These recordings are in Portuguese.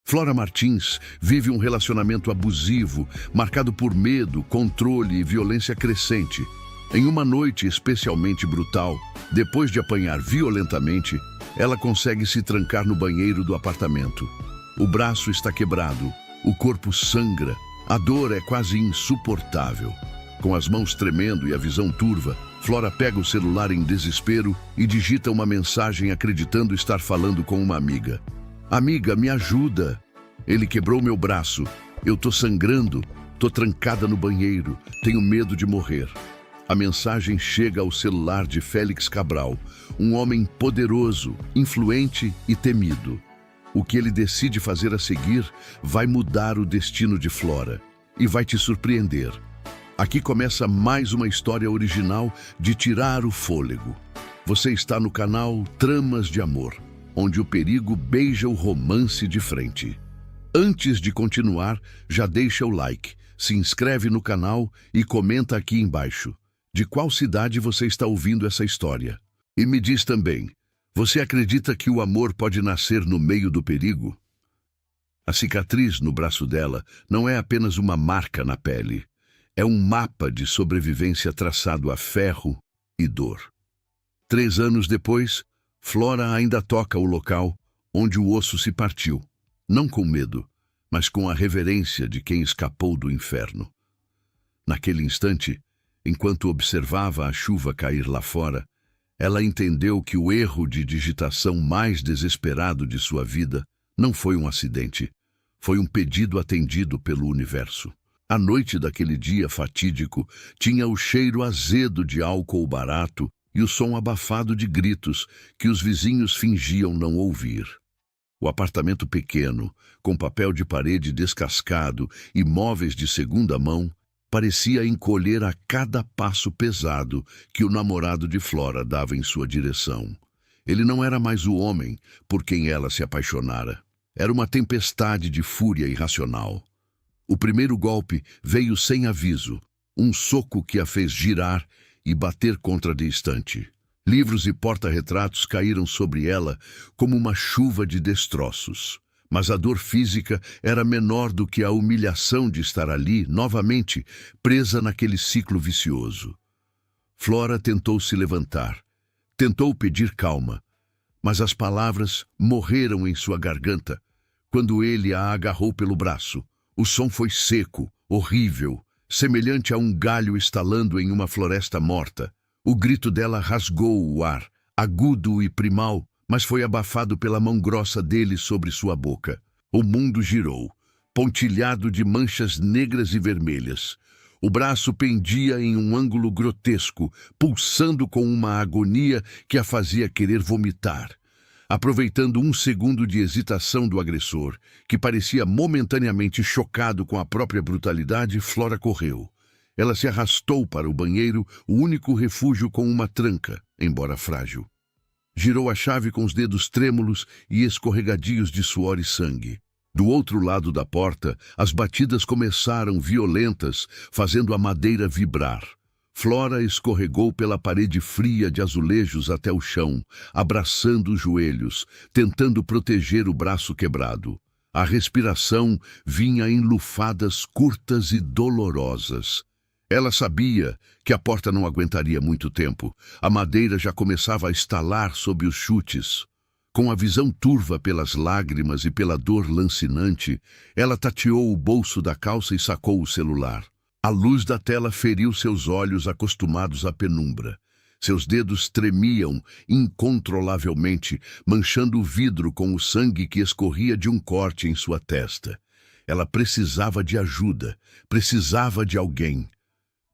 Flora Martins vive um relacionamento abusivo, marcado por medo, controle e violência crescente. Em uma noite especialmente brutal, depois de apanhar violentamente, ela consegue se trancar no banheiro do apartamento. O braço está quebrado, o corpo sangra, a dor é quase insuportável. Com as mãos tremendo e a visão turva, Flora pega o celular em desespero e digita uma mensagem acreditando estar falando com uma amiga. Amiga, me ajuda. Ele quebrou meu braço. Eu tô sangrando. Tô trancada no banheiro. Tenho medo de morrer. A mensagem chega ao celular de Félix Cabral, um homem poderoso, influente e temido. O que ele decide fazer a seguir vai mudar o destino de Flora e vai te surpreender. Aqui começa mais uma história original de tirar o fôlego. Você está no canal Tramas de Amor, onde o perigo beija o romance de frente. Antes de continuar, já deixa o like, se inscreve no canal e comenta aqui embaixo de qual cidade você está ouvindo essa história. E me diz também, você acredita que o amor pode nascer no meio do perigo? A cicatriz no braço dela não é apenas uma marca na pele, é um mapa de sobrevivência traçado a ferro e dor. 3 anos depois, Flora ainda toca o local onde o osso se partiu, não com medo, mas com a reverência de quem escapou do inferno. Naquele instante, enquanto observava a chuva cair lá fora, ela entendeu que o erro de digitação mais desesperado de sua vida não foi um acidente, foi um pedido atendido pelo universo. A noite daquele dia fatídico tinha o cheiro azedo de álcool barato e o som abafado de gritos que os vizinhos fingiam não ouvir. O apartamento pequeno, com papel de parede descascado e móveis de segunda mão, parecia encolher a cada passo pesado que o namorado de Flora dava em sua direção. Ele não era mais o homem por quem ela se apaixonara. Era uma tempestade de fúria irracional. O primeiro golpe veio sem aviso, um soco que a fez girar e bater contra a estante. Livros e porta-retratos caíram sobre ela como uma chuva de destroços. Mas a dor física era menor do que a humilhação de estar ali, novamente, presa naquele ciclo vicioso. Flora tentou se levantar, tentou pedir calma, mas as palavras morreram em sua garganta quando ele a agarrou pelo braço. O som foi seco, horrível, semelhante a um galho estalando em uma floresta morta. O grito dela rasgou o ar, agudo e primal, mas foi abafado pela mão grossa dele sobre sua boca. O mundo girou, pontilhado de manchas negras e vermelhas. O braço pendia em um ângulo grotesco, pulsando com uma agonia que a fazia querer vomitar. Aproveitando um segundo de hesitação do agressor, que parecia momentaneamente chocado com a própria brutalidade, Flora correu. Ela se arrastou para o banheiro, o único refúgio com uma tranca, embora frágil. Girou a chave com os dedos trêmulos e escorregadios de suor e sangue. Do outro lado da porta, as batidas começaram violentas, fazendo a madeira vibrar. Flora escorregou pela parede fria de azulejos até o chão, abraçando os joelhos, tentando proteger o braço quebrado. A respiração vinha em lufadas curtas e dolorosas. Ela sabia que a porta não aguentaria muito tempo. A madeira já começava a estalar sob os chutes. Com a visão turva pelas lágrimas e pela dor lancinante, ela tateou o bolso da calça e sacou o celular. A luz da tela feriu seus olhos acostumados à penumbra. Seus dedos tremiam incontrolavelmente, manchando o vidro com o sangue que escorria de um corte em sua testa. Ela precisava de ajuda, precisava de alguém.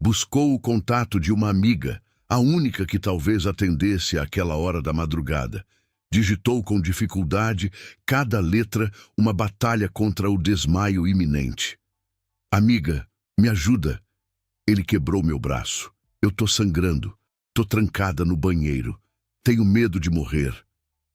Buscou o contato de uma amiga, a única que talvez atendesse àquela hora da madrugada. Digitou com dificuldade cada letra, uma batalha contra o desmaio iminente. Amiga, me ajuda. Ele quebrou meu braço. Eu tô sangrando. Tô trancada no banheiro. Tenho medo de morrer.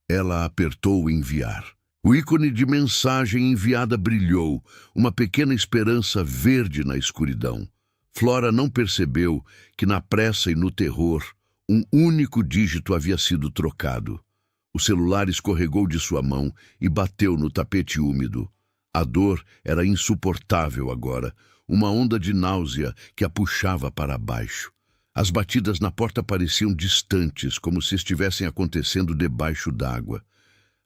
Ela apertou o enviar. O ícone de mensagem enviada brilhou, uma pequena esperança verde na escuridão. Flora não percebeu que na pressa e no terror, um único dígito havia sido trocado. O celular escorregou de sua mão e bateu no tapete úmido. A dor era insuportável agora, uma onda de náusea que a puxava para baixo. As batidas na porta pareciam distantes, como se estivessem acontecendo debaixo d'água.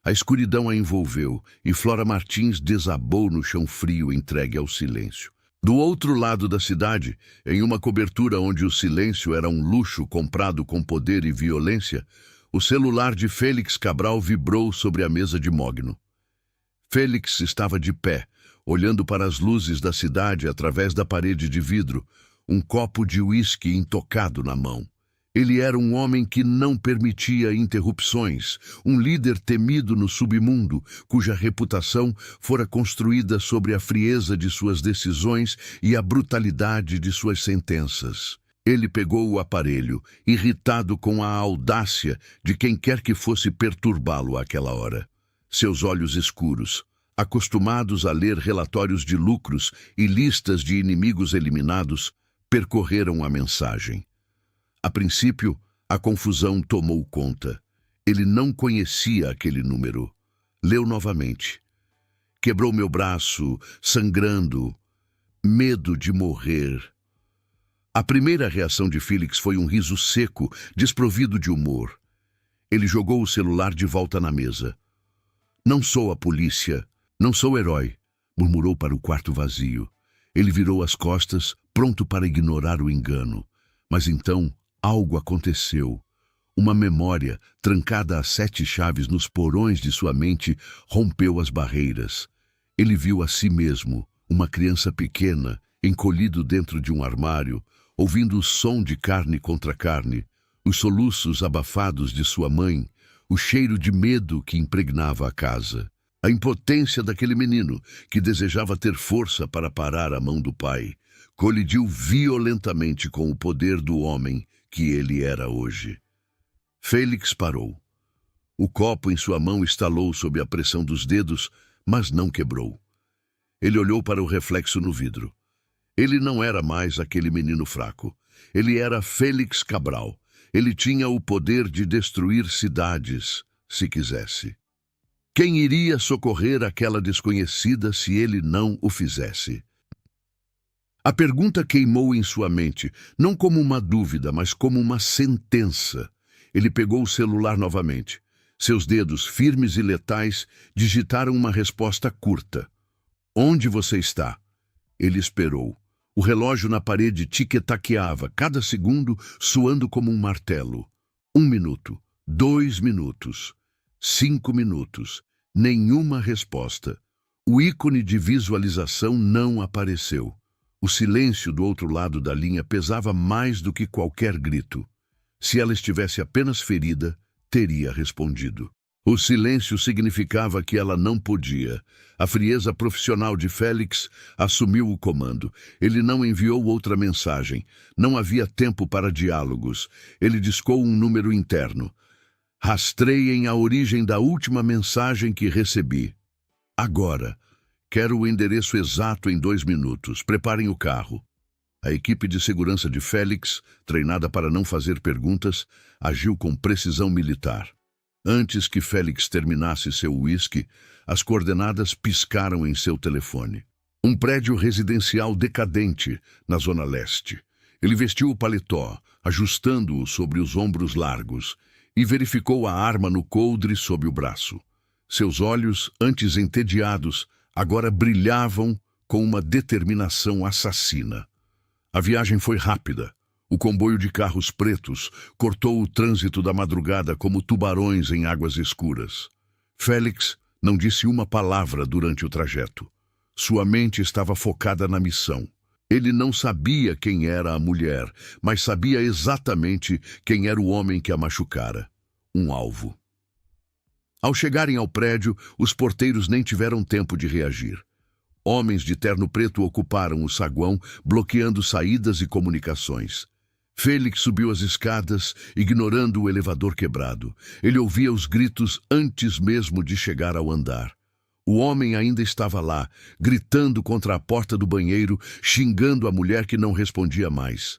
A escuridão a envolveu e Flora Martins desabou no chão frio, entregue ao silêncio. Do outro lado da cidade, em uma cobertura onde o silêncio era um luxo comprado com poder e violência, o celular de Félix Cabral vibrou sobre a mesa de Mogno. Félix estava de pé, olhando para as luzes da cidade através da parede de vidro, um copo de uísque intocado na mão. Ele era um homem que não permitia interrupções, um líder temido no submundo, cuja reputação fora construída sobre a frieza de suas decisões e a brutalidade de suas sentenças. Ele pegou o aparelho, irritado com a audácia de quem quer que fosse perturbá-lo àquela hora. Seus olhos escuros, acostumados a ler relatórios de lucros e listas de inimigos eliminados, percorreram a mensagem. A princípio, a confusão tomou conta. Ele não conhecia aquele número. Leu novamente. Quebrou meu braço, sangrando. Medo de morrer. A primeira reação de Félix foi um riso seco, desprovido de humor. Ele jogou o celular de volta na mesa. Não sou a polícia, não sou herói, murmurou para o quarto vazio. Ele virou as costas, pronto para ignorar o engano. Mas então, algo aconteceu. Uma memória, trancada a 7 chaves nos porões de sua mente, rompeu as barreiras. Ele viu a si mesmo, uma criança pequena, encolhido dentro de um armário, ouvindo o som de carne contra carne, os soluços abafados de sua mãe, o cheiro de medo que impregnava a casa. A impotência daquele menino, que desejava ter força para parar a mão do pai, colidiu violentamente com o poder do homem que ele era hoje. Félix parou. O copo em sua mão estalou sob a pressão dos dedos, mas não quebrou. Ele olhou para o reflexo no vidro. Ele não era mais aquele menino fraco. Ele era Félix Cabral. Ele tinha o poder de destruir cidades, se quisesse. Quem iria socorrer aquela desconhecida se ele não o fizesse? A pergunta queimou em sua mente, não como uma dúvida, mas como uma sentença. Ele pegou o celular novamente. Seus dedos, firmes e letais, digitaram uma resposta curta. Onde você está? Ele esperou. O relógio na parede tic-taqueava, cada segundo soando como um martelo. 1 minuto, 2 minutos, 5 minutos. Nenhuma resposta. O ícone de visualização não apareceu. O silêncio do outro lado da linha pesava mais do que qualquer grito. Se ela estivesse apenas ferida, teria respondido. O silêncio significava que ela não podia. A frieza profissional de Félix assumiu o comando. Ele não enviou outra mensagem. Não havia tempo para diálogos. Ele discou um número interno. Rastreiem a origem da última mensagem que recebi. Agora. Quero o endereço exato em 2 minutos. Preparem o carro. A equipe de segurança de Félix, treinada para não fazer perguntas, agiu com precisão militar. Antes que Félix terminasse seu uísque, as coordenadas piscaram em seu telefone. Um prédio residencial decadente na Zona Leste. Ele vestiu o paletó, ajustando-o sobre os ombros largos, e verificou a arma no coldre sob o braço. Seus olhos, antes entediados, agora brilhavam com uma determinação assassina. A viagem foi rápida. O comboio de carros pretos cortou o trânsito da madrugada como tubarões em águas escuras. Félix não disse uma palavra durante o trajeto. Sua mente estava focada na missão. Ele não sabia quem era a mulher, mas sabia exatamente quem era o homem que a machucara. Um alvo. Ao chegarem ao prédio, os porteiros nem tiveram tempo de reagir. Homens de terno preto ocuparam o saguão, bloqueando saídas e comunicações. Félix subiu as escadas, ignorando o elevador quebrado. Ele ouvia os gritos antes mesmo de chegar ao andar. O homem ainda estava lá, gritando contra a porta do banheiro, xingando a mulher que não respondia mais.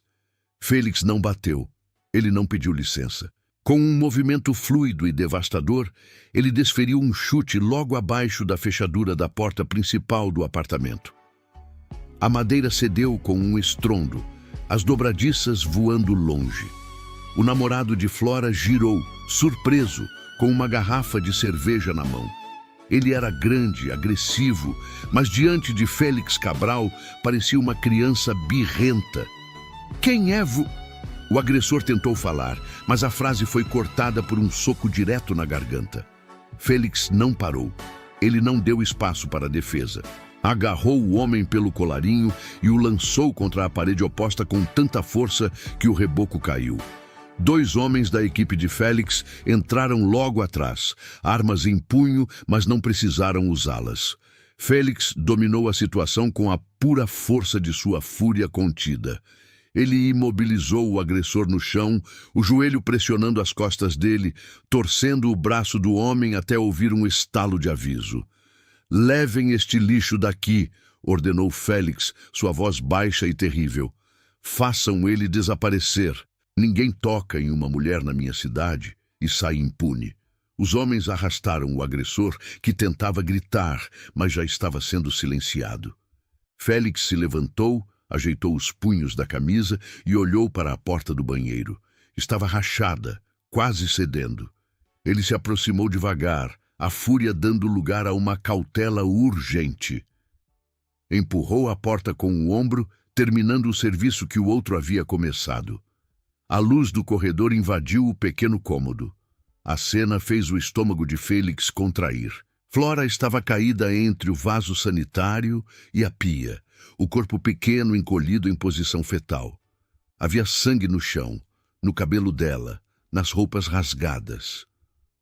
Félix não bateu. Ele não pediu licença. Com um movimento fluido e devastador, ele desferiu um chute logo abaixo da fechadura da porta principal do apartamento. A madeira cedeu com um estrondo, as dobradiças voando longe. O namorado de Flora girou, surpreso, com uma garrafa de cerveja na mão. Ele era grande, agressivo, mas diante de Félix Cabral parecia uma criança birrenta. "Quem é O agressor tentou falar, mas a frase foi cortada por um soco direto na garganta. Félix não parou. Ele não deu espaço para a defesa. Agarrou o homem pelo colarinho e o lançou contra a parede oposta com tanta força que o reboco caiu. 2 homens da equipe de Félix entraram logo atrás, armas em punho, mas não precisaram usá-las. Félix dominou a situação com a pura força de sua fúria contida. Ele imobilizou o agressor no chão, o joelho pressionando as costas dele, torcendo o braço do homem até ouvir um estalo de aviso. "Levem este lixo daqui", ordenou Félix, sua voz baixa e terrível. "Façam ele desaparecer. Ninguém toca em uma mulher na minha cidade e sai impune." Os homens arrastaram o agressor, que tentava gritar, mas já estava sendo silenciado. Félix se levantou, ajeitou os punhos da camisa e olhou para a porta do banheiro. Estava rachada, quase cedendo. Ele se aproximou devagar, a fúria dando lugar a uma cautela urgente. Empurrou a porta com o ombro, terminando o serviço que o outro havia começado. A luz do corredor invadiu o pequeno cômodo. A cena fez o estômago de Félix contrair. Flora estava caída entre o vaso sanitário e a pia, o corpo pequeno encolhido em posição fetal. Havia sangue no chão, no cabelo dela, nas roupas rasgadas.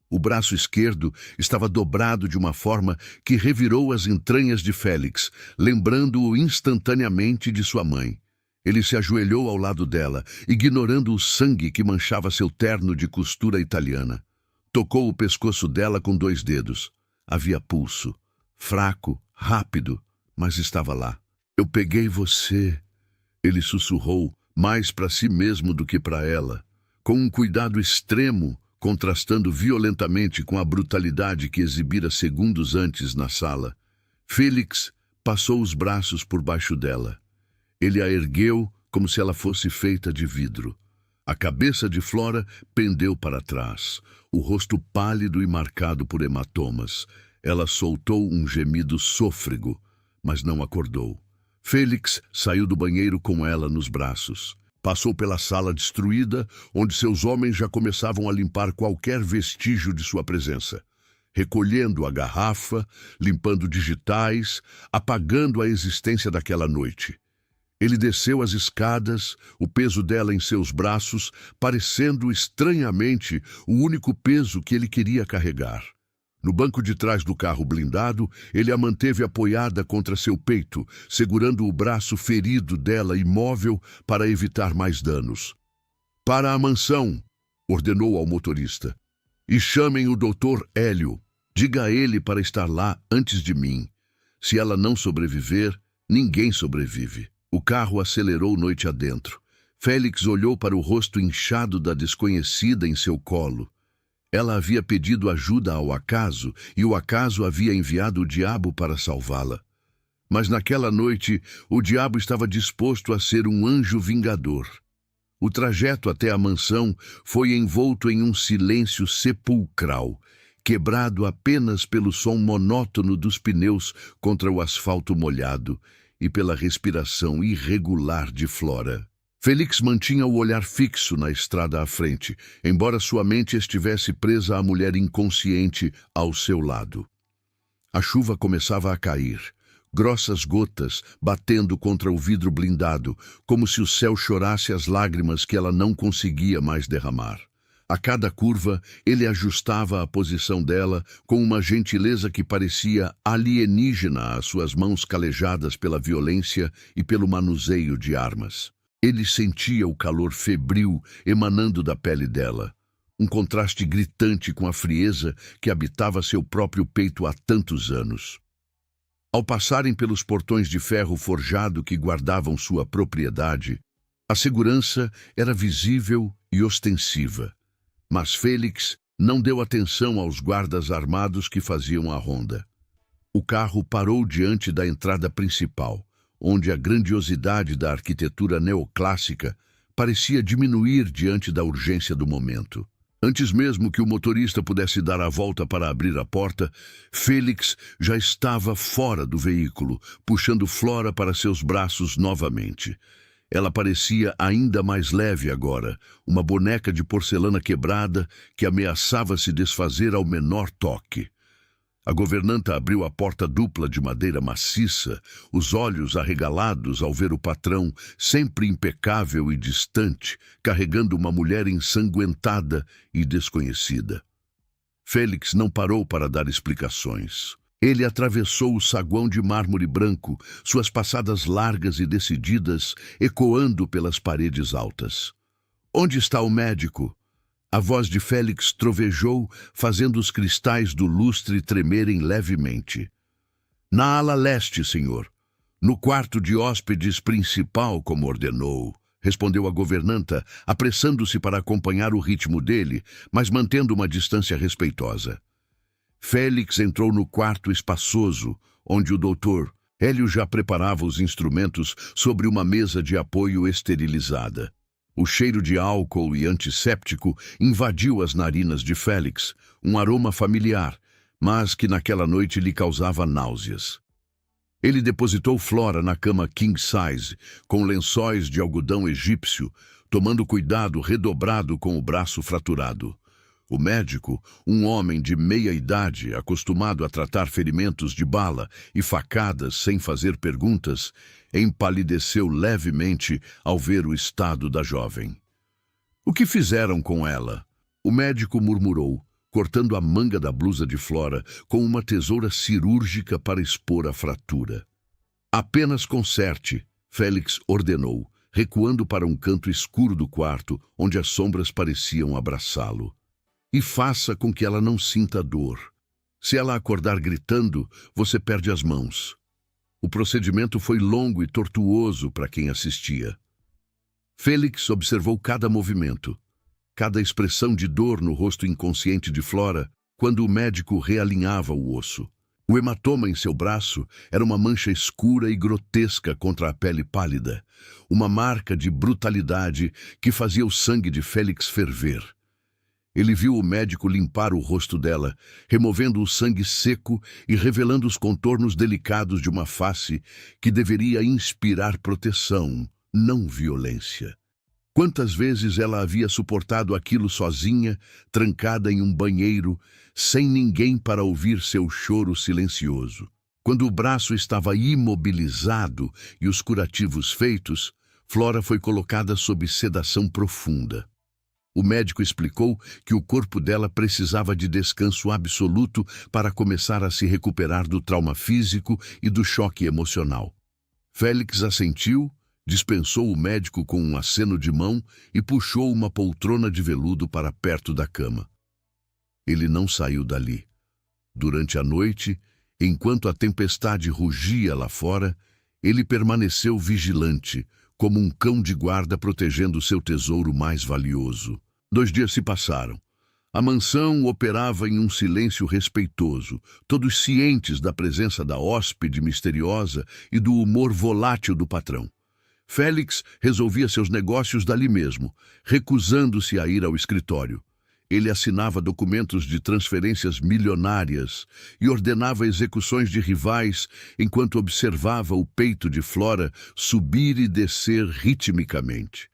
O braço esquerdo estava dobrado de uma forma que revirou as entranhas de Félix, lembrando-o instantaneamente de sua mãe. Ele se ajoelhou ao lado dela, ignorando o sangue que manchava seu terno de costura italiana. Tocou o pescoço dela com 2 dedos. Havia pulso. Fraco, rápido, mas estava lá. "Eu peguei você", ele sussurrou, mais para si mesmo do que para ela, com um cuidado extremo, contrastando violentamente com a brutalidade que exibira segundos antes na sala. Félix passou os braços por baixo dela. Ele a ergueu como se ela fosse feita de vidro. A cabeça de Flora pendeu para trás, o rosto pálido e marcado por hematomas. Ela soltou um gemido sôfrego, mas não acordou. Félix saiu do banheiro com ela nos braços. Passou pela sala destruída, onde seus homens já começavam a limpar qualquer vestígio de sua presença. Recolhendo a garrafa, limpando digitais, apagando a existência daquela noite. Ele desceu as escadas, o peso dela em seus braços, parecendo estranhamente o único peso que ele queria carregar. No banco de trás do carro blindado, ele a manteve apoiada contra seu peito, segurando o braço ferido dela imóvel para evitar mais danos. "Para a mansão", ordenou ao motorista. "E chamem o Dr. Hélio. Diga a ele para estar lá antes de mim. Se ela não sobreviver, ninguém sobrevive." O carro acelerou noite adentro. Félix olhou para o rosto inchado da desconhecida em seu colo. Ela havia pedido ajuda ao acaso e o acaso havia enviado o diabo para salvá-la. Mas naquela noite, o diabo estava disposto a ser um anjo vingador. O trajeto até a mansão foi envolto em um silêncio sepulcral, quebrado apenas pelo som monótono dos pneus contra o asfalto molhado e pela respiração irregular de Flora. Félix mantinha o olhar fixo na estrada à frente, embora sua mente estivesse presa à mulher inconsciente ao seu lado. A chuva começava a cair, grossas gotas batendo contra o vidro blindado, como se o céu chorasse as lágrimas que ela não conseguia mais derramar. A cada curva, ele ajustava a posição dela com uma gentileza que parecia alienígena às suas mãos calejadas pela violência e pelo manuseio de armas. Ele sentia o calor febril emanando da pele dela, um contraste gritante com a frieza que habitava seu próprio peito há tantos anos. Ao passarem pelos portões de ferro forjado que guardavam sua propriedade, a segurança era visível e ostensiva. Mas Félix não deu atenção aos guardas armados que faziam a ronda. O carro parou diante da entrada principal, onde a grandiosidade da arquitetura neoclássica parecia diminuir diante da urgência do momento. Antes mesmo que o motorista pudesse dar a volta para abrir a porta, Félix já estava fora do veículo, puxando Flora para seus braços novamente. Ela parecia ainda mais leve agora, uma boneca de porcelana quebrada que ameaçava se desfazer ao menor toque. A governanta abriu a porta dupla de madeira maciça, os olhos arregalados ao ver o patrão, sempre impecável e distante, carregando uma mulher ensanguentada e desconhecida. Félix não parou para dar explicações. Ele atravessou o saguão de mármore branco, suas passadas largas e decididas ecoando pelas paredes altas. "Onde está o médico?" A voz de Félix trovejou, fazendo os cristais do lustre tremerem levemente. "Na ala leste, senhor. No quarto de hóspedes principal, como ordenou", respondeu a governanta, apressando-se para acompanhar o ritmo dele, mas mantendo uma distância respeitosa. Félix entrou no quarto espaçoso, onde o doutor Hélio já preparava os instrumentos sobre uma mesa de apoio esterilizada. O cheiro de álcool e antisséptico invadiu as narinas de Félix, um aroma familiar, mas que naquela noite lhe causava náuseas. Ele depositou Flora na cama king size, com lençóis de algodão egípcio, tomando cuidado redobrado com o braço fraturado. O médico, um homem de meia-idade, acostumado a tratar ferimentos de bala e facadas sem fazer perguntas, empalideceu levemente ao ver o estado da jovem. "O que fizeram com ela?" O médico murmurou, cortando a manga da blusa de Flora com uma tesoura cirúrgica para expor a fratura. "Apenas conserte", Félix ordenou, recuando para um canto escuro do quarto, onde as sombras pareciam abraçá-lo. "E faça com que ela não sinta dor. Se ela acordar gritando, você perde as mãos." O procedimento foi longo e tortuoso para quem assistia. Félix observou cada movimento, cada expressão de dor no rosto inconsciente de Flora, quando o médico realinhava o osso. O hematoma em seu braço era uma mancha escura e grotesca contra a pele pálida, uma marca de brutalidade que fazia o sangue de Félix ferver. Ele viu o médico limpar o rosto dela, removendo o sangue seco e revelando os contornos delicados de uma face que deveria inspirar proteção, não violência. Quantas vezes ela havia suportado aquilo sozinha, trancada em um banheiro, sem ninguém para ouvir seu choro silencioso. Quando o braço estava imobilizado e os curativos feitos, Flora foi colocada sob sedação profunda. O médico explicou que o corpo dela precisava de descanso absoluto para começar a se recuperar do trauma físico e do choque emocional. Félix assentiu, dispensou o médico com um aceno de mão e puxou uma poltrona de veludo para perto da cama. Ele não saiu dali. Durante a noite, enquanto a tempestade rugia lá fora, ele permaneceu vigilante, como um cão de guarda protegendo seu tesouro mais valioso. 2 dias se passaram. A mansão operava em um silêncio respeitoso, todos cientes da presença da hóspede misteriosa e do humor volátil do patrão. Félix resolvia seus negócios dali mesmo, recusando-se a ir ao escritório. Ele assinava documentos de transferências milionárias e ordenava execuções de rivais enquanto observava o peito de Flora subir e descer ritmicamente.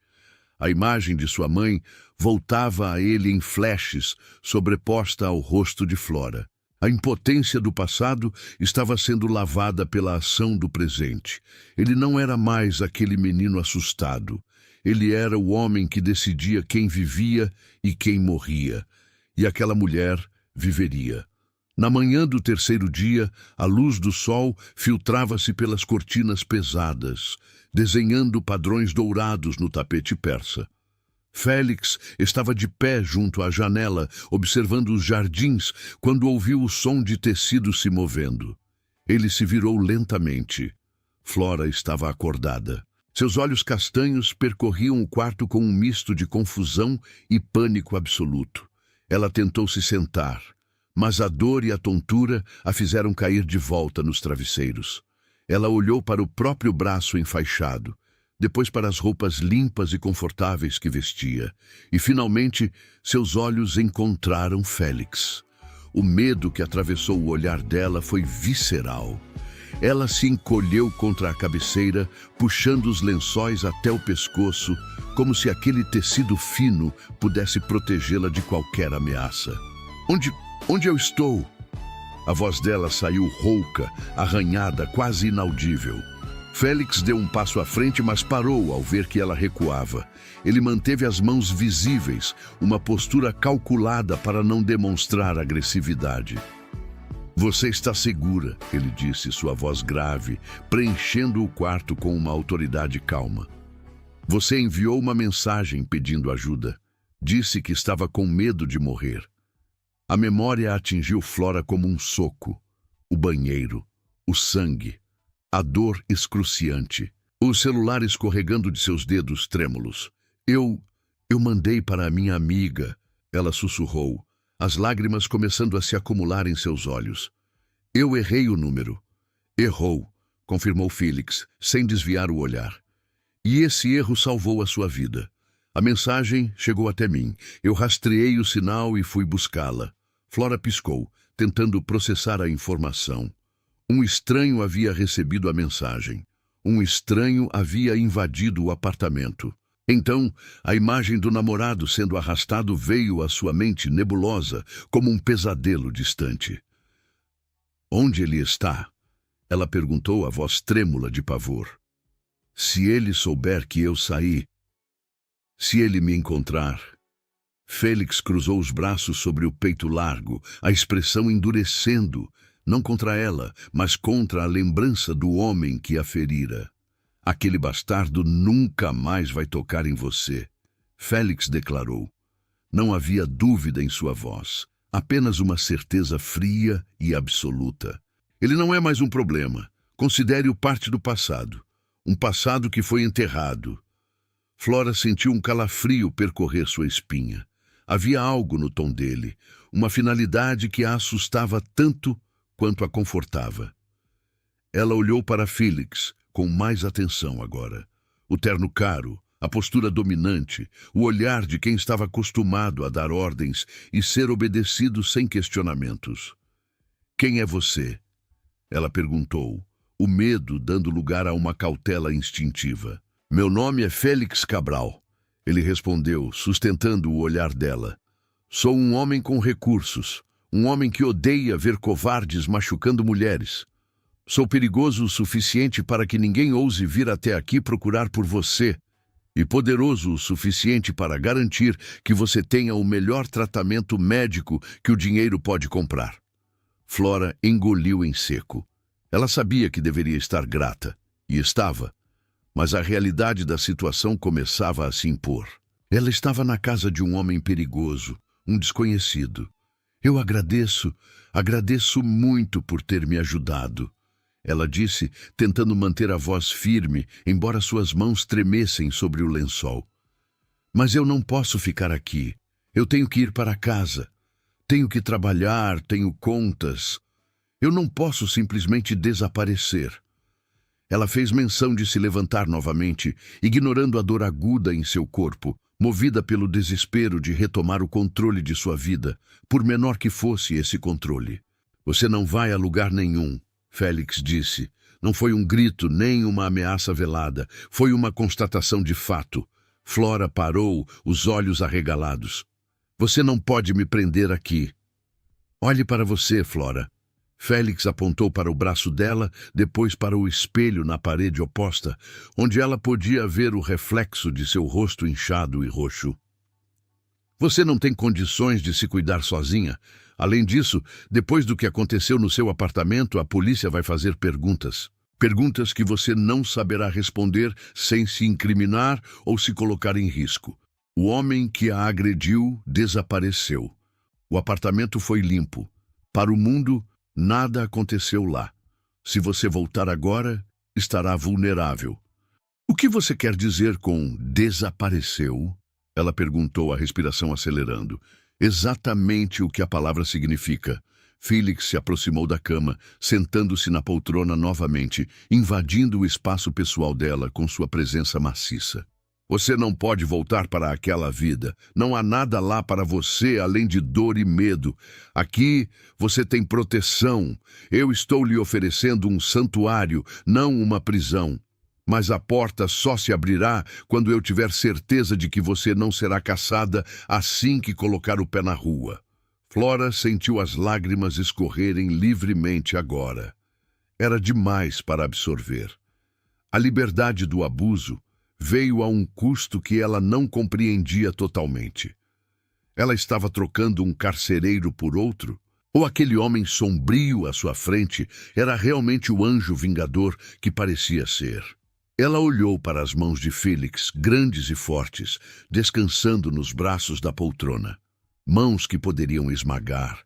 A imagem de sua mãe voltava a ele em flashes, sobreposta ao rosto de Flora. A impotência do passado estava sendo lavada pela ação do presente. Ele não era mais aquele menino assustado. Ele era o homem que decidia quem vivia e quem morria. E aquela mulher viveria. Na manhã do 3º dia, a luz do sol filtrava-se pelas cortinas pesadas, desenhando padrões dourados no tapete persa. Félix estava de pé junto à janela, observando os jardins, quando ouviu o som de tecido se movendo. Ele se virou lentamente. Flora estava acordada. Seus olhos castanhos percorriam o quarto com um misto de confusão e pânico absoluto. Ela tentou se sentar, mas a dor e a tontura a fizeram cair de volta nos travesseiros. Ela olhou para o próprio braço enfaixado, depois para as roupas limpas e confortáveis que vestia, e finalmente seus olhos encontraram Félix. O medo que atravessou o olhar dela foi visceral. Ela se encolheu contra a cabeceira, puxando os lençóis até o pescoço, como se aquele tecido fino pudesse protegê-la de qualquer ameaça. Onde eu estou? A voz dela saiu rouca, arranhada, quase inaudível. Félix deu um passo à frente, mas parou ao ver que ela recuava. Ele manteve as mãos visíveis, uma postura calculada para não demonstrar agressividade. Você está segura, ele disse, sua voz grave, preenchendo o quarto com uma autoridade calma. Você enviou uma mensagem pedindo ajuda. Disse que estava com medo de morrer. A memória atingiu Flora como um soco. O banheiro, o sangue, a dor excruciante, o celular escorregando de seus dedos trêmulos. Eu mandei para a minha amiga, ela sussurrou, as lágrimas começando a se acumular em seus olhos. Eu errei o número. Errou, confirmou Félix, sem desviar o olhar. E esse erro salvou a sua vida. A mensagem chegou até mim. Eu rastreei o sinal e fui buscá-la. Flora piscou, tentando processar a informação. Um estranho havia recebido a mensagem. Um estranho havia invadido o apartamento. Então, a imagem do namorado sendo arrastado veio à sua mente nebulosa, como um pesadelo distante. Onde ele está? Ela perguntou, a voz trêmula de pavor. Se ele souber que eu saí, se ele me encontrar... Félix cruzou os braços sobre o peito largo, a expressão endurecendo, não contra ela, mas contra a lembrança do homem que a ferira. Aquele bastardo nunca mais vai tocar em você, Félix declarou. Não havia dúvida em sua voz, apenas uma certeza fria e absoluta. Ele não é mais um problema. Considere-o parte do passado. Um passado que foi enterrado. Flora sentiu um calafrio percorrer sua espinha. Havia algo no tom dele, uma finalidade que a assustava tanto quanto a confortava. Ela olhou para Félix com mais atenção agora. O terno caro, a postura dominante, o olhar de quem estava acostumado a dar ordens e ser obedecido sem questionamentos. Quem é você? Ela perguntou, o medo dando lugar a uma cautela instintiva. Meu nome é Félix Cabral. Ele respondeu, sustentando o olhar dela. Sou um homem com recursos, um homem que odeia ver covardes machucando mulheres. Sou perigoso o suficiente para que ninguém ouse vir até aqui procurar por você, e poderoso o suficiente para garantir que você tenha o melhor tratamento médico que o dinheiro pode comprar. Flora engoliu em seco. Ela sabia que deveria estar grata, e estava. Mas a realidade da situação começava a se impor. Ela estava na casa de um homem perigoso, um desconhecido. Eu agradeço muito por ter me ajudado. Ela disse, tentando manter a voz firme, embora suas mãos tremessem sobre o lençol. Mas eu não posso ficar aqui. Eu tenho que ir para casa. Tenho que trabalhar, tenho contas. Eu não posso simplesmente desaparecer. Ela fez menção de se levantar novamente, ignorando a dor aguda em seu corpo, movida pelo desespero de retomar o controle de sua vida, por menor que fosse esse controle. Você não vai a lugar nenhum, Félix disse. Não foi um grito nem uma ameaça velada, foi uma constatação de fato. Flora parou, os olhos arregalados. Você não pode me prender aqui. Olhe para você, Flora. Félix apontou para o braço dela, depois para o espelho na parede oposta, onde ela podia ver o reflexo de seu rosto inchado e roxo. Você não tem condições de se cuidar sozinha. Além disso, depois do que aconteceu no seu apartamento, a polícia vai fazer perguntas. Perguntas que você não saberá responder sem se incriminar ou se colocar em risco. O homem que a agrediu desapareceu. O apartamento foi limpo. Para o mundo, nada aconteceu lá. Se você voltar agora, estará vulnerável. O que você quer dizer com desapareceu? Ela perguntou, a respiração acelerando. Exatamente o que a palavra significa. Felix se aproximou da cama, sentando-se na poltrona novamente, invadindo o espaço pessoal dela com sua presença maciça. Você não pode voltar para aquela vida. Não há nada lá para você além de dor e medo. Aqui você tem proteção. Eu estou lhe oferecendo um santuário, não uma prisão. Mas a porta só se abrirá quando eu tiver certeza de que você não será caçada assim que colocar o pé na rua. Flora sentiu as lágrimas escorrerem livremente agora. Era demais para absorver. A liberdade do abuso veio a um custo que ela não compreendia totalmente. Ela estava trocando um carcereiro por outro? Ou aquele homem sombrio à sua frente era realmente o anjo vingador que parecia ser? Ela olhou para as mãos de Felix, grandes e fortes, descansando nos braços da poltrona. Mãos que poderiam esmagar,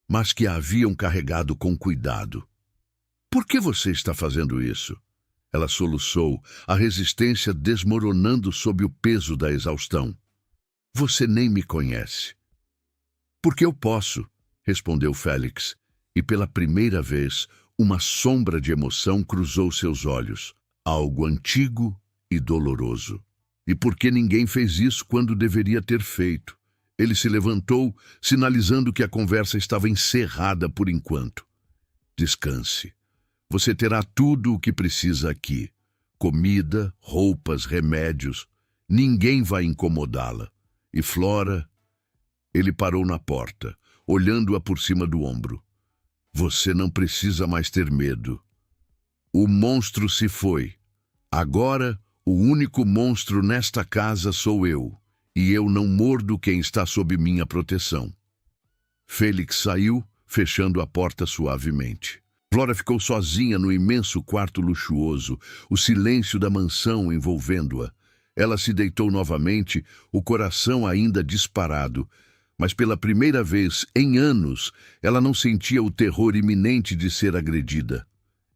mas que a haviam carregado com cuidado. Por que você está fazendo isso? Ela soluçou, a resistência desmoronando sob o peso da exaustão. Você nem me conhece. Porque eu posso, respondeu Félix, e pela primeira vez uma sombra de emoção cruzou seus olhos, algo antigo e doloroso. E por que ninguém fez isso quando deveria ter feito? Ele se levantou, sinalizando que a conversa estava encerrada por enquanto. Descanse. Você terá tudo o que precisa aqui. Comida, roupas, remédios. Ninguém vai incomodá-la. E Flora... Ele parou na porta, olhando-a por cima do ombro. Você não precisa mais ter medo. O monstro se foi. Agora, o único monstro nesta casa sou eu. E eu não mordo quem está sob minha proteção. Félix saiu, fechando a porta suavemente. Flora ficou sozinha no imenso quarto luxuoso, o silêncio da mansão envolvendo-a. Ela se deitou novamente, o coração ainda disparado, mas pela primeira vez em anos, ela não sentia o terror iminente de ser agredida.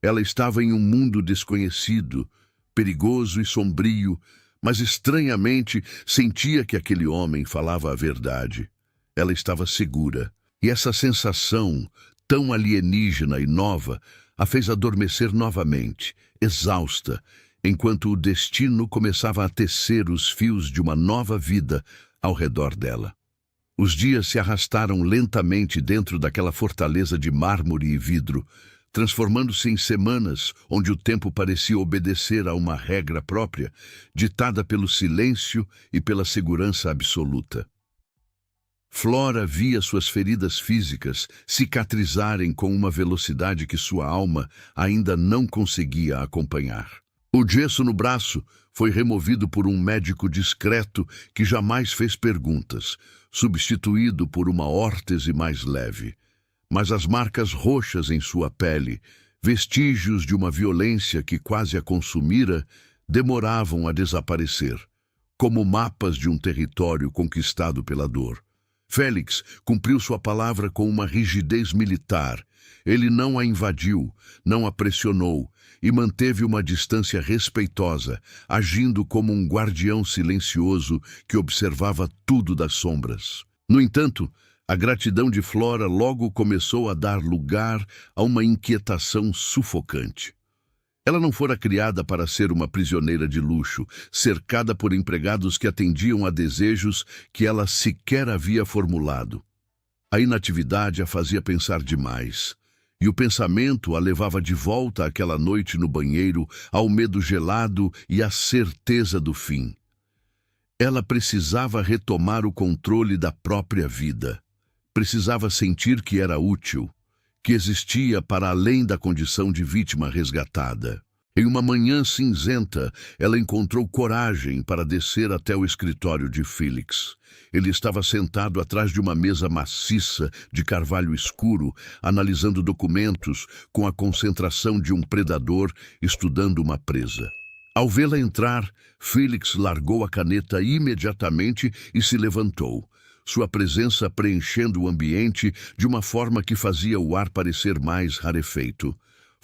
Ela estava em um mundo desconhecido, perigoso e sombrio, mas estranhamente sentia que aquele homem falava a verdade. Ela estava segura, e essa sensação, tão alienígena e nova, a fez adormecer novamente, exausta, enquanto o destino começava a tecer os fios de uma nova vida ao redor dela. Os dias se arrastaram lentamente dentro daquela fortaleza de mármore e vidro, transformando-se em semanas onde o tempo parecia obedecer a uma regra própria, ditada pelo silêncio e pela segurança absoluta. Flora via suas feridas físicas cicatrizarem com uma velocidade que sua alma ainda não conseguia acompanhar. O gesso no braço foi removido por um médico discreto que jamais fez perguntas, substituído por uma órtese mais leve. Mas as marcas roxas em sua pele, vestígios de uma violência que quase a consumira, demoravam a desaparecer, como mapas de um território conquistado pela dor. Félix cumpriu sua palavra com uma rigidez militar. Ele não a invadiu, não a pressionou e manteve uma distância respeitosa, agindo como um guardião silencioso que observava tudo das sombras. No entanto, a gratidão de Flora logo começou a dar lugar a uma inquietação sufocante. Ela não fora criada para ser uma prisioneira de luxo, cercada por empregados que atendiam a desejos que ela sequer havia formulado. A inatividade a fazia pensar demais, e o pensamento a levava de volta àquela noite no banheiro, ao medo gelado e à certeza do fim. Ela precisava retomar o controle da própria vida. Precisava sentir que era útil, que existia para além da condição de vítima resgatada. Em uma manhã cinzenta, ela encontrou coragem para descer até o escritório de Felix. Ele estava sentado atrás de uma mesa maciça de carvalho escuro, analisando documentos com a concentração de um predador estudando uma presa. Ao vê-la entrar, Felix largou a caneta imediatamente e se levantou, sua presença preenchendo o ambiente de uma forma que fazia o ar parecer mais rarefeito.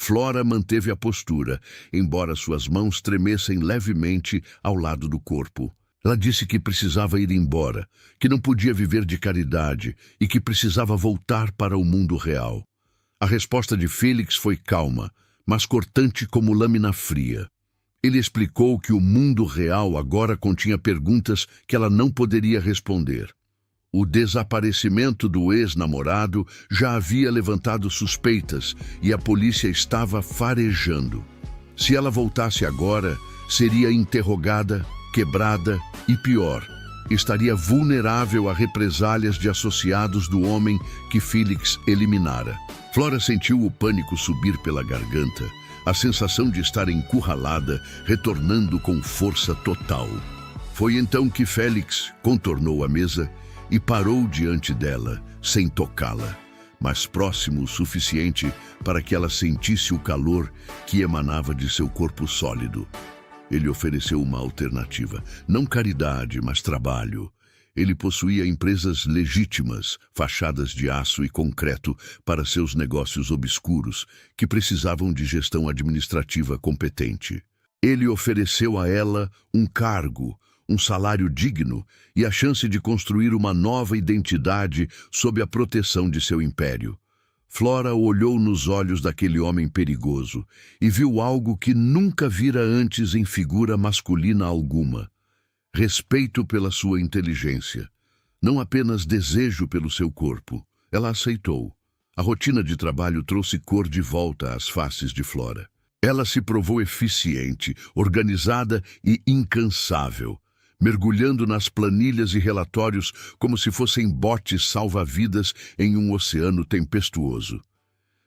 Flora manteve a postura, embora suas mãos tremessem levemente ao lado do corpo. Ela disse que precisava ir embora, que não podia viver de caridade e que precisava voltar para o mundo real. A resposta de Félix foi calma, mas cortante como lâmina fria. Ele explicou que o mundo real agora continha perguntas que ela não poderia responder. O desaparecimento do ex-namorado já havia levantado suspeitas e a polícia estava farejando. Se ela voltasse agora, seria interrogada, quebrada e pior, estaria vulnerável a represálias de associados do homem que Félix eliminara. Flora sentiu o pânico subir pela garganta, a sensação de estar encurralada, retornando com força total. Foi então que Félix contornou a mesa e parou diante dela, sem tocá-la, mas próximo o suficiente para que ela sentisse o calor que emanava de seu corpo sólido. Ele ofereceu uma alternativa, não caridade, mas trabalho. Ele possuía empresas legítimas, fachadas de aço e concreto para seus negócios obscuros, que precisavam de gestão administrativa competente. Ele ofereceu a ela um cargo, um salário digno e a chance de construir uma nova identidade sob a proteção de seu império. Flora olhou nos olhos daquele homem perigoso e viu algo que nunca vira antes em figura masculina alguma. Respeito pela sua inteligência, não apenas desejo pelo seu corpo. Ela aceitou. A rotina de trabalho trouxe cor de volta às faces de Flora. Ela se provou eficiente, organizada e incansável, mergulhando nas planilhas e relatórios como se fossem botes salva-vidas em um oceano tempestuoso.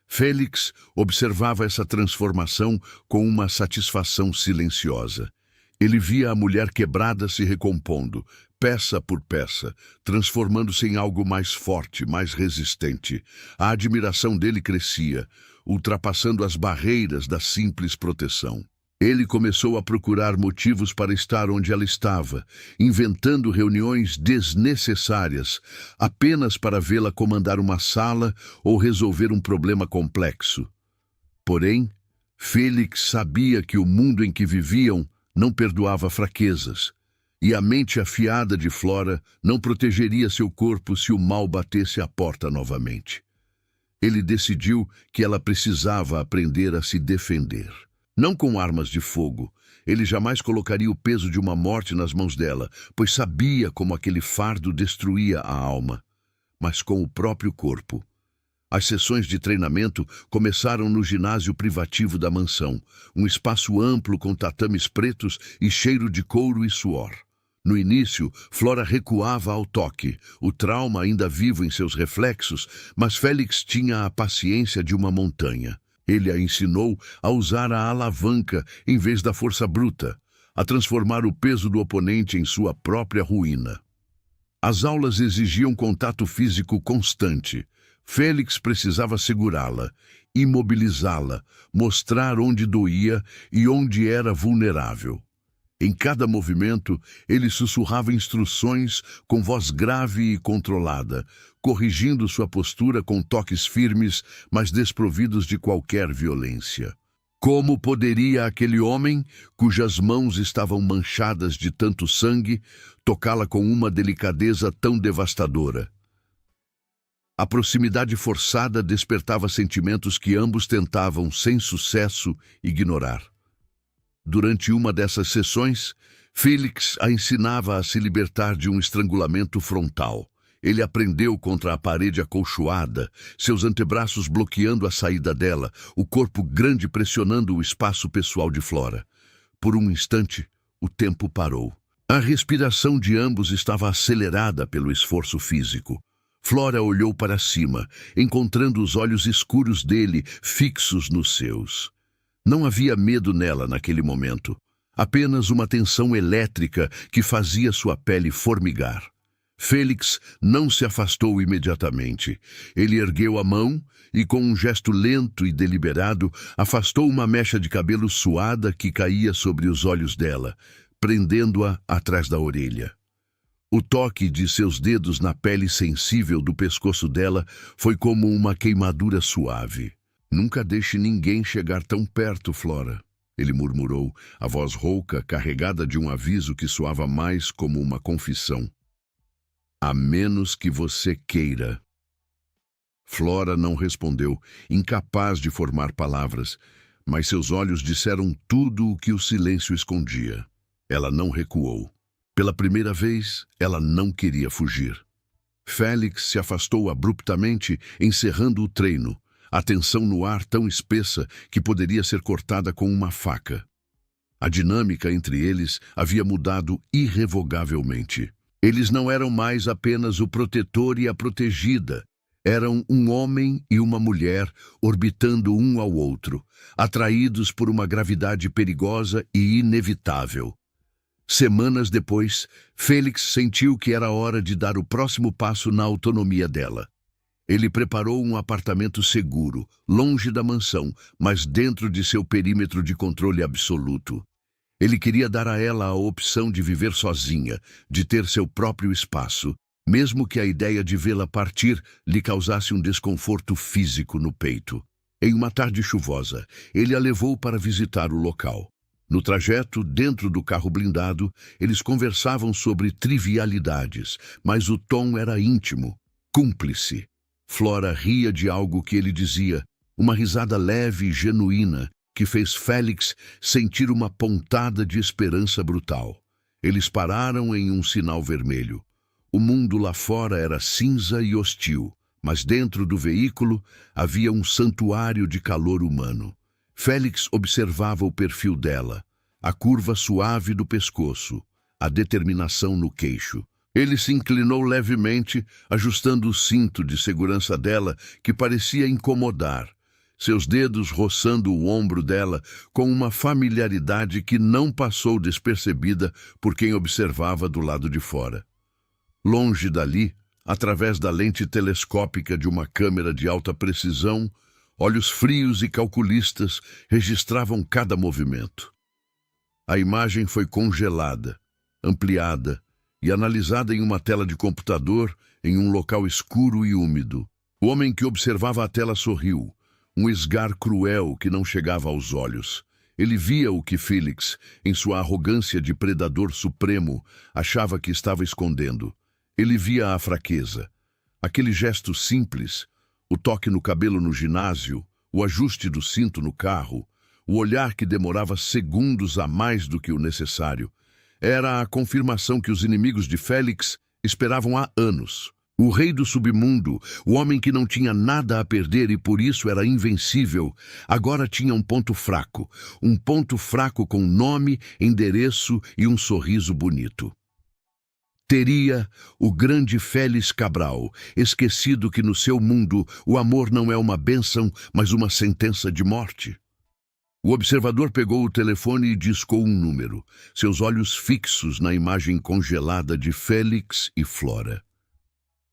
Félix observava essa transformação com uma satisfação silenciosa. Ele via a mulher quebrada se recompondo, peça por peça, transformando-se em algo mais forte, mais resistente. A admiração dele crescia, ultrapassando as barreiras da simples proteção. Ele começou a procurar motivos para estar onde ela estava, inventando reuniões desnecessárias, apenas para vê-la comandar uma sala ou resolver um problema complexo. Porém, Félix sabia que o mundo em que viviam não perdoava fraquezas, e a mente afiada de Flora não protegeria seu corpo se o mal batesse à porta novamente. Ele decidiu que ela precisava aprender a se defender. Não com armas de fogo. Ele jamais colocaria o peso de uma morte nas mãos dela, pois sabia como aquele fardo destruía a alma, mas com o próprio corpo. As sessões de treinamento começaram no ginásio privativo da mansão, um espaço amplo com tatames pretos e cheiro de couro e suor. No início, Flora recuava ao toque, o trauma ainda vivo em seus reflexos, mas Félix tinha a paciência de uma montanha. Ele a ensinou a usar a alavanca em vez da força bruta, a transformar o peso do oponente em sua própria ruína. As aulas exigiam contato físico constante. Félix precisava segurá-la, imobilizá-la, mostrar onde doía e onde era vulnerável. Em cada movimento, ele sussurrava instruções com voz grave e controlada, corrigindo sua postura com toques firmes, mas desprovidos de qualquer violência. Como poderia aquele homem, cujas mãos estavam manchadas de tanto sangue, tocá-la com uma delicadeza tão devastadora? A proximidade forçada despertava sentimentos que ambos tentavam, sem sucesso, ignorar. Durante uma dessas sessões, Félix a ensinava a se libertar de um estrangulamento frontal. Ele aprendeu contra a parede acolchoada, seus antebraços bloqueando a saída dela, o corpo grande pressionando o espaço pessoal de Flora. Por um instante, o tempo parou. A respiração de ambos estava acelerada pelo esforço físico. Flora olhou para cima, encontrando os olhos escuros dele fixos nos seus. Não havia medo nela naquele momento, apenas uma tensão elétrica que fazia sua pele formigar. Félix não se afastou imediatamente. Ele ergueu a mão e, com um gesto lento e deliberado, afastou uma mecha de cabelo suada que caía sobre os olhos dela, prendendo-a atrás da orelha. O toque de seus dedos na pele sensível do pescoço dela foi como uma queimadura suave. Nunca deixe ninguém chegar tão perto, Flora, ele murmurou, a voz rouca, carregada de um aviso que soava mais como uma confissão. A menos que você queira. Flora não respondeu, incapaz de formar palavras, mas seus olhos disseram tudo o que o silêncio escondia. Ela não recuou. Pela primeira vez, ela não queria fugir. Félix se afastou abruptamente, encerrando o treino, a tensão no ar tão espessa que poderia ser cortada com uma faca. A dinâmica entre eles havia mudado irrevogavelmente. Eles não eram mais apenas o protetor e a protegida. Eram um homem e uma mulher orbitando um ao outro, atraídos por uma gravidade perigosa e inevitável. Semanas depois, Félix sentiu que era hora de dar o próximo passo na autonomia dela. Ele preparou um apartamento seguro, longe da mansão, mas dentro de seu perímetro de controle absoluto. Ele queria dar a ela a opção de viver sozinha, de ter seu próprio espaço, mesmo que a ideia de vê-la partir lhe causasse um desconforto físico no peito. Em uma tarde chuvosa, ele a levou para visitar o local. No trajeto, dentro do carro blindado, eles conversavam sobre trivialidades, mas o tom era íntimo, cúmplice. Flora ria de algo que ele dizia, uma risada leve e genuína, que fez Félix sentir uma pontada de esperança brutal. Eles pararam em um sinal vermelho. O mundo lá fora era cinza e hostil, mas dentro do veículo havia um santuário de calor humano. Félix observava o perfil dela, a curva suave do pescoço, a determinação no queixo. Ele se inclinou levemente, ajustando o cinto de segurança dela, que parecia incomodar, seus dedos roçando o ombro dela com uma familiaridade que não passou despercebida por quem observava do lado de fora. Longe dali, através da lente telescópica de uma câmera de alta precisão, olhos frios e calculistas registravam cada movimento. A imagem foi congelada, ampliada e analisada em uma tela de computador em um local escuro e úmido. O homem que observava a tela sorriu, um esgar cruel que não chegava aos olhos. Ele via o que Félix, em sua arrogância de predador supremo, achava que estava escondendo. Ele via a fraqueza, aquele gesto simples, o toque no cabelo no ginásio, o ajuste do cinto no carro, o olhar que demorava segundos a mais do que o necessário. Era a confirmação que os inimigos de Félix esperavam há anos. O rei do submundo, o homem que não tinha nada a perder e por isso era invencível, agora tinha um ponto fraco com nome, endereço e um sorriso bonito. Teria o grande Félix Cabral esquecido que no seu mundo o amor não é uma bênção, mas uma sentença de morte? O observador pegou o telefone e discou um número, seus olhos fixos na imagem congelada de Félix e Flora.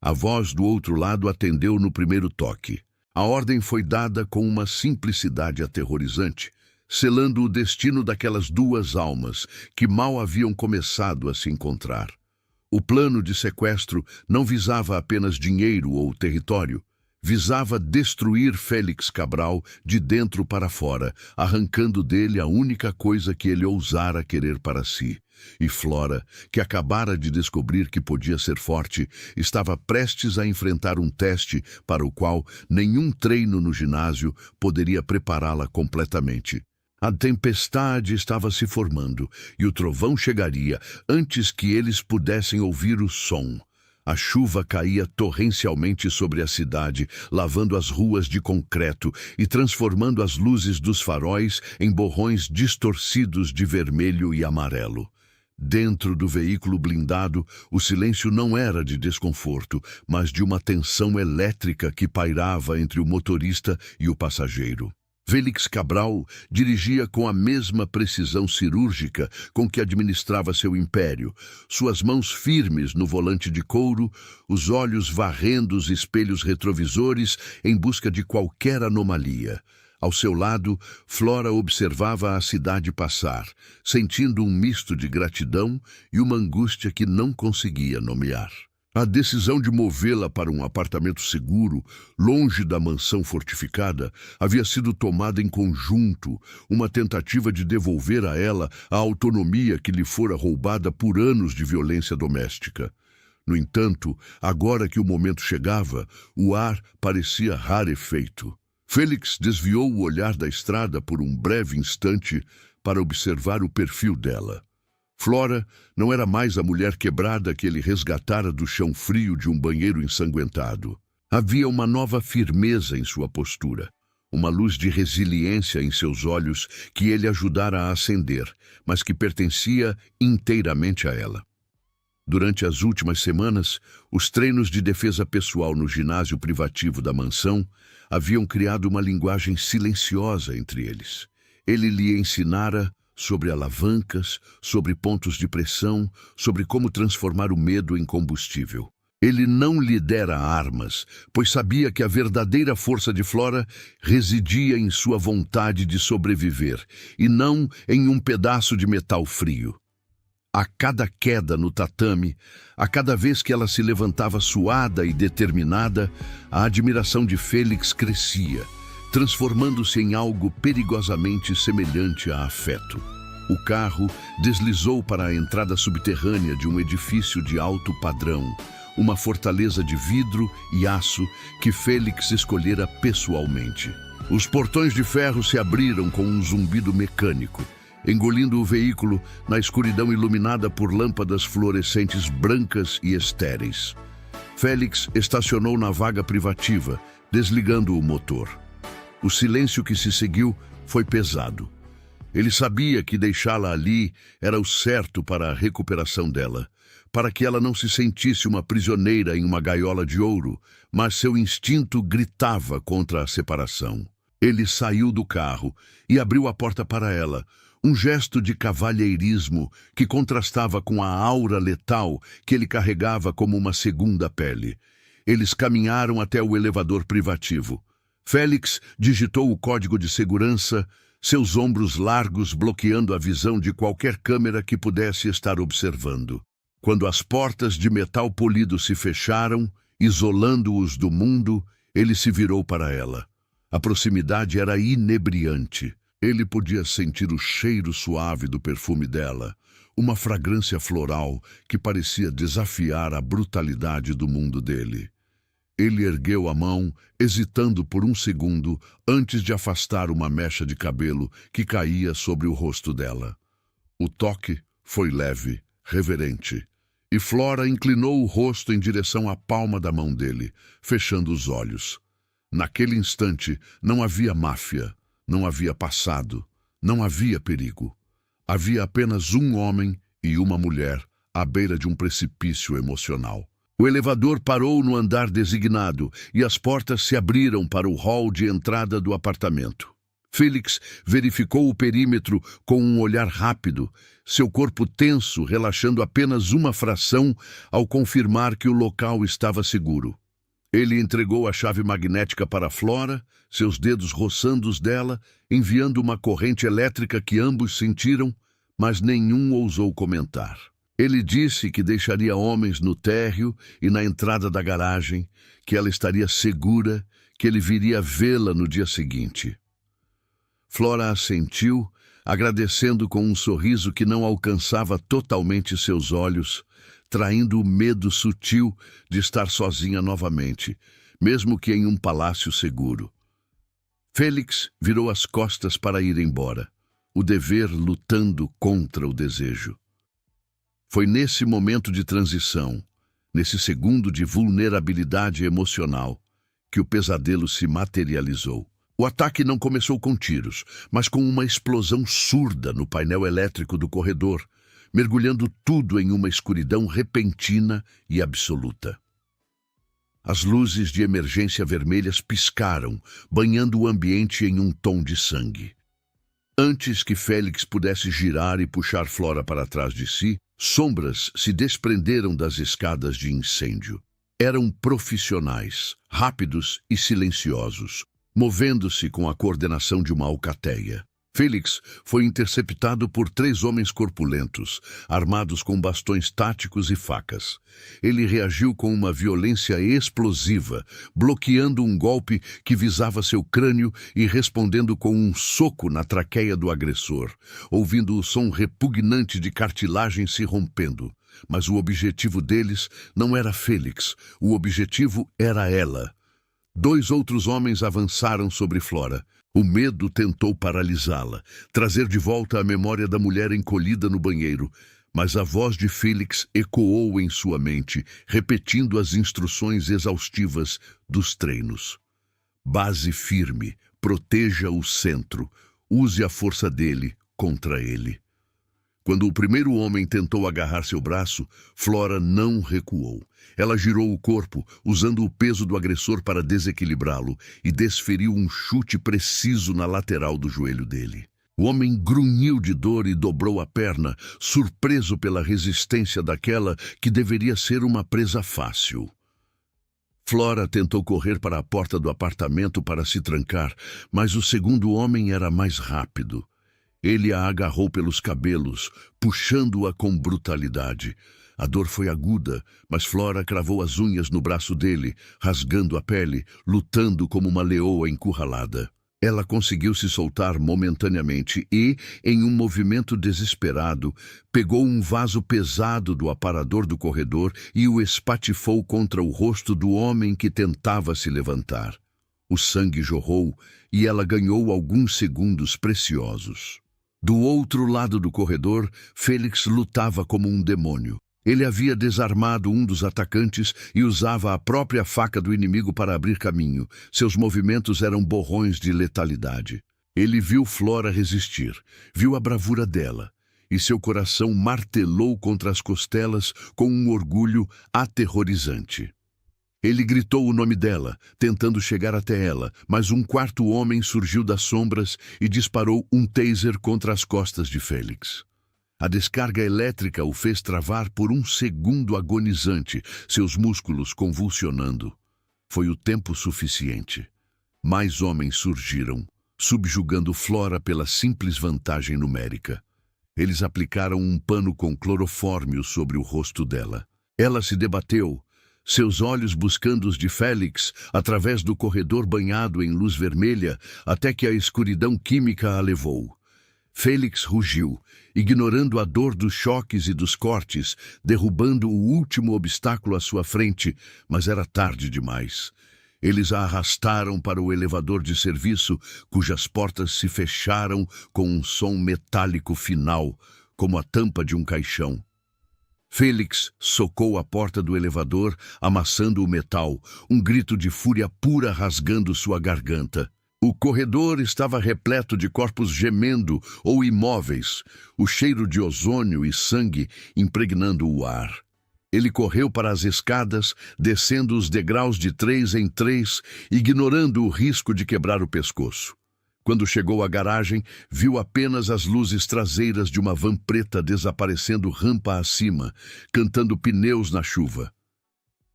A voz do outro lado atendeu no primeiro toque. A ordem foi dada com uma simplicidade aterrorizante, selando o destino daquelas duas almas que mal haviam começado a se encontrar. O plano de sequestro não visava apenas dinheiro ou território, visava destruir Félix Cabral de dentro para fora, arrancando dele a única coisa que ele ousara querer para si. E Flora, que acabara de descobrir que podia ser forte, estava prestes a enfrentar um teste para o qual nenhum treino no ginásio poderia prepará-la completamente. A tempestade estava se formando e o trovão chegaria antes que eles pudessem ouvir o som. A chuva caía torrencialmente sobre a cidade, lavando as ruas de concreto e transformando as luzes dos faróis em borrões distorcidos de vermelho e amarelo. Dentro do veículo blindado, o silêncio não era de desconforto, mas de uma tensão elétrica que pairava entre o motorista e o passageiro. Félix Cabral dirigia com a mesma precisão cirúrgica com que administrava seu império, suas mãos firmes no volante de couro, os olhos varrendo os espelhos retrovisores em busca de qualquer anomalia. Ao seu lado, Flora observava a cidade passar, sentindo um misto de gratidão e uma angústia que não conseguia nomear. A decisão de movê-la para um apartamento seguro, longe da mansão fortificada, havia sido tomada em conjunto, uma tentativa de devolver a ela a autonomia que lhe fora roubada por anos de violência doméstica. No entanto, agora que o momento chegava, o ar parecia rarefeito. Félix desviou o olhar da estrada por um breve instante para observar o perfil dela. Flora não era mais a mulher quebrada que ele resgatara do chão frio de um banheiro ensanguentado. Havia uma nova firmeza em sua postura, uma luz de resiliência em seus olhos que ele ajudara a acender, mas que pertencia inteiramente a ela. Durante as últimas semanas, os treinos de defesa pessoal no ginásio privativo da mansão haviam criado uma linguagem silenciosa entre eles. Ele lhe ensinara sobre alavancas, sobre pontos de pressão, sobre como transformar o medo em combustível. Ele não lhe dera armas, pois sabia que a verdadeira força de Flora residia em sua vontade de sobreviver, e não em um pedaço de metal frio. A cada queda no tatame, a cada vez que ela se levantava suada e determinada, a admiração de Félix crescia, transformando-se em algo perigosamente semelhante a afeto. O carro deslizou para a entrada subterrânea de um edifício de alto padrão, uma fortaleza de vidro e aço que Félix escolhera pessoalmente. Os portões de ferro se abriram com um zumbido mecânico, engolindo o veículo na escuridão iluminada por lâmpadas fluorescentes brancas e estéreis. Félix estacionou na vaga privativa, desligando o motor. O silêncio que se seguiu foi pesado. Ele sabia que deixá-la ali era o certo para a recuperação dela, para que ela não se sentisse uma prisioneira em uma gaiola de ouro, mas seu instinto gritava contra a separação. Ele saiu do carro e abriu a porta para ela, um gesto de cavalheirismo que contrastava com a aura letal que ele carregava como uma segunda pele. Eles caminharam até o elevador privativo. Félix digitou o código de segurança, seus ombros largos bloqueando a visão de qualquer câmera que pudesse estar observando. Quando as portas de metal polido se fecharam, isolando-os do mundo, ele se virou para ela. A proximidade era inebriante. Ele podia sentir o cheiro suave do perfume dela, uma fragrância floral que parecia desafiar a brutalidade do mundo dele. Ele ergueu a mão, hesitando por um segundo antes de afastar uma mecha de cabelo que caía sobre o rosto dela. O toque foi leve, reverente, e Flora inclinou o rosto em direção à palma da mão dele, fechando os olhos. Naquele instante não havia máfia, não havia passado, não havia perigo. Havia apenas um homem e uma mulher à beira de um precipício emocional. O elevador parou no andar designado e as portas se abriram para o hall de entrada do apartamento. Félix verificou o perímetro com um olhar rápido, seu corpo tenso, relaxando apenas uma fração ao confirmar que o local estava seguro. Ele entregou a chave magnética para Flora, seus dedos roçando os dela, enviando uma corrente elétrica que ambos sentiram, mas nenhum ousou comentar. Ele disse que deixaria homens no térreo e na entrada da garagem, que ela estaria segura, que ele viria vê-la no dia seguinte. Flora assentiu, agradecendo com um sorriso que não alcançava totalmente seus olhos, traindo o medo sutil de estar sozinha novamente, mesmo que em um palácio seguro. Félix virou as costas para ir embora, o dever lutando contra o desejo. Foi nesse momento de transição, nesse segundo de vulnerabilidade emocional, que o pesadelo se materializou. O ataque não começou com tiros, mas com uma explosão surda no painel elétrico do corredor, mergulhando tudo em uma escuridão repentina e absoluta. As luzes de emergência vermelhas piscaram, banhando o ambiente em um tom de sangue. Antes que Félix pudesse girar e puxar Flora para trás de si, sombras se desprenderam das escadas de incêndio. Eram profissionais, rápidos e silenciosos, movendo-se com a coordenação de uma alcateia. Félix foi interceptado por 3 homens corpulentos, armados com bastões táticos e facas. Ele reagiu com uma violência explosiva, bloqueando um golpe que visava seu crânio e respondendo com um soco na traqueia do agressor, ouvindo o som repugnante de cartilagem se rompendo. Mas o objetivo deles não era Félix, o objetivo era ela. 2 outros homens avançaram sobre Flora. O medo tentou paralisá-la, trazer de volta a memória da mulher encolhida no banheiro, mas a voz de Félix ecoou em sua mente, repetindo as instruções exaustivas dos treinos. Base firme, proteja o centro, use a força dele contra ele. Quando o primeiro homem tentou agarrar seu braço, Flora não recuou. Ela girou o corpo, usando o peso do agressor para desequilibrá-lo, e desferiu um chute preciso na lateral do joelho dele. O homem grunhiu de dor e dobrou a perna, surpreso pela resistência daquela que deveria ser uma presa fácil. Flora tentou correr para a porta do apartamento para se trancar, mas o segundo homem era mais rápido. Ele a agarrou pelos cabelos, puxando-a com brutalidade. A dor foi aguda, mas Flora cravou as unhas no braço dele, rasgando a pele, lutando como uma leoa encurralada. Ela conseguiu se soltar momentaneamente e, em um movimento desesperado, pegou um vaso pesado do aparador do corredor e o espatifou contra o rosto do homem que tentava se levantar. O sangue jorrou e ela ganhou alguns segundos preciosos. Do outro lado do corredor, Félix lutava como um demônio. Ele havia desarmado um dos atacantes e usava a própria faca do inimigo para abrir caminho. Seus movimentos eram borrões de letalidade. Ele viu Flora resistir, viu a bravura dela, e seu coração martelou contra as costelas com um orgulho aterrorizante. Ele gritou o nome dela, tentando chegar até ela, mas um 4º homem surgiu das sombras e disparou um taser contra as costas de Félix. A descarga elétrica o fez travar por um segundo agonizante, seus músculos convulsionando. Foi o tempo suficiente. Mais homens surgiram, subjugando Flora pela simples vantagem numérica. Eles aplicaram um pano com clorofórmio sobre o rosto dela. Ela se debateu, seus olhos buscando os de Félix através do corredor banhado em luz vermelha, até que a escuridão química a levou. Félix rugiu, ignorando a dor dos choques e dos cortes, derrubando o último obstáculo à sua frente, mas era tarde demais. Eles a arrastaram para o elevador de serviço, cujas portas se fecharam com um som metálico final, como a tampa de um caixão. Félix socou a porta do elevador, amassando o metal, um grito de fúria pura rasgando sua garganta. O corredor estava repleto de corpos gemendo ou imóveis, o cheiro de ozônio e sangue impregnando o ar. Ele correu para as escadas, descendo os degraus de 3 em 3, ignorando o risco de quebrar o pescoço. Quando chegou à garagem, viu apenas as luzes traseiras de uma van preta desaparecendo rampa acima, cantando pneus na chuva.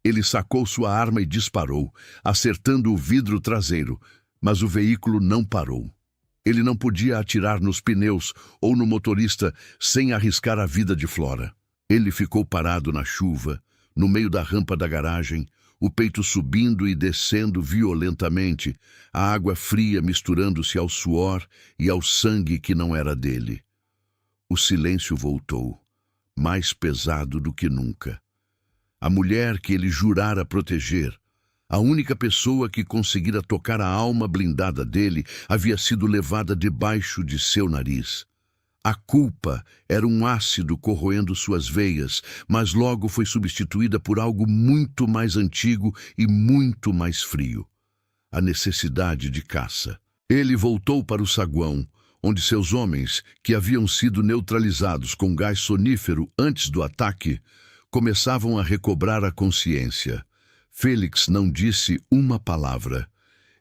Ele sacou sua arma e disparou, acertando o vidro traseiro, mas o veículo não parou. Ele não podia atirar nos pneus ou no motorista sem arriscar a vida de Flora. Ele ficou parado na chuva, no meio da rampa da garagem, o peito subindo e descendo violentamente, a água fria misturando-se ao suor e ao sangue que não era dele. O silêncio voltou, mais pesado do que nunca. A mulher que ele jurara proteger, a única pessoa que conseguira tocar a alma blindada dele, havia sido levada debaixo de seu nariz. A culpa era um ácido corroendo suas veias, mas logo foi substituída por algo muito mais antigo e muito mais frio. A necessidade de caça. Ele voltou para o saguão, onde seus homens, que haviam sido neutralizados com gás sonífero antes do ataque, começavam a recobrar a consciência. Félix não disse uma palavra.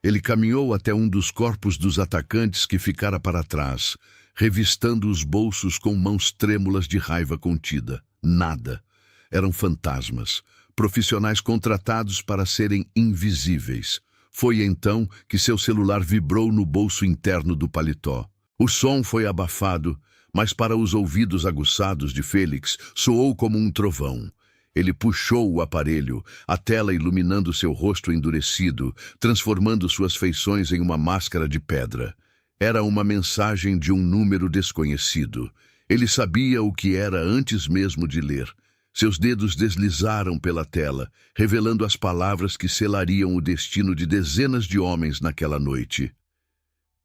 Ele caminhou até um dos corpos dos atacantes que ficara para trás, revistando os bolsos com mãos trêmulas de raiva contida. Nada. Eram fantasmas, profissionais contratados para serem invisíveis. Foi então que seu celular vibrou no bolso interno do paletó. O som foi abafado, mas para os ouvidos aguçados de Félix soou como um trovão. Ele puxou o aparelho, a tela iluminando seu rosto endurecido, transformando suas feições em uma máscara de pedra. Era uma mensagem de um número desconhecido. Ele sabia o que era antes mesmo de ler. Seus dedos deslizaram pela tela, revelando as palavras que selariam o destino de dezenas de homens naquela noite.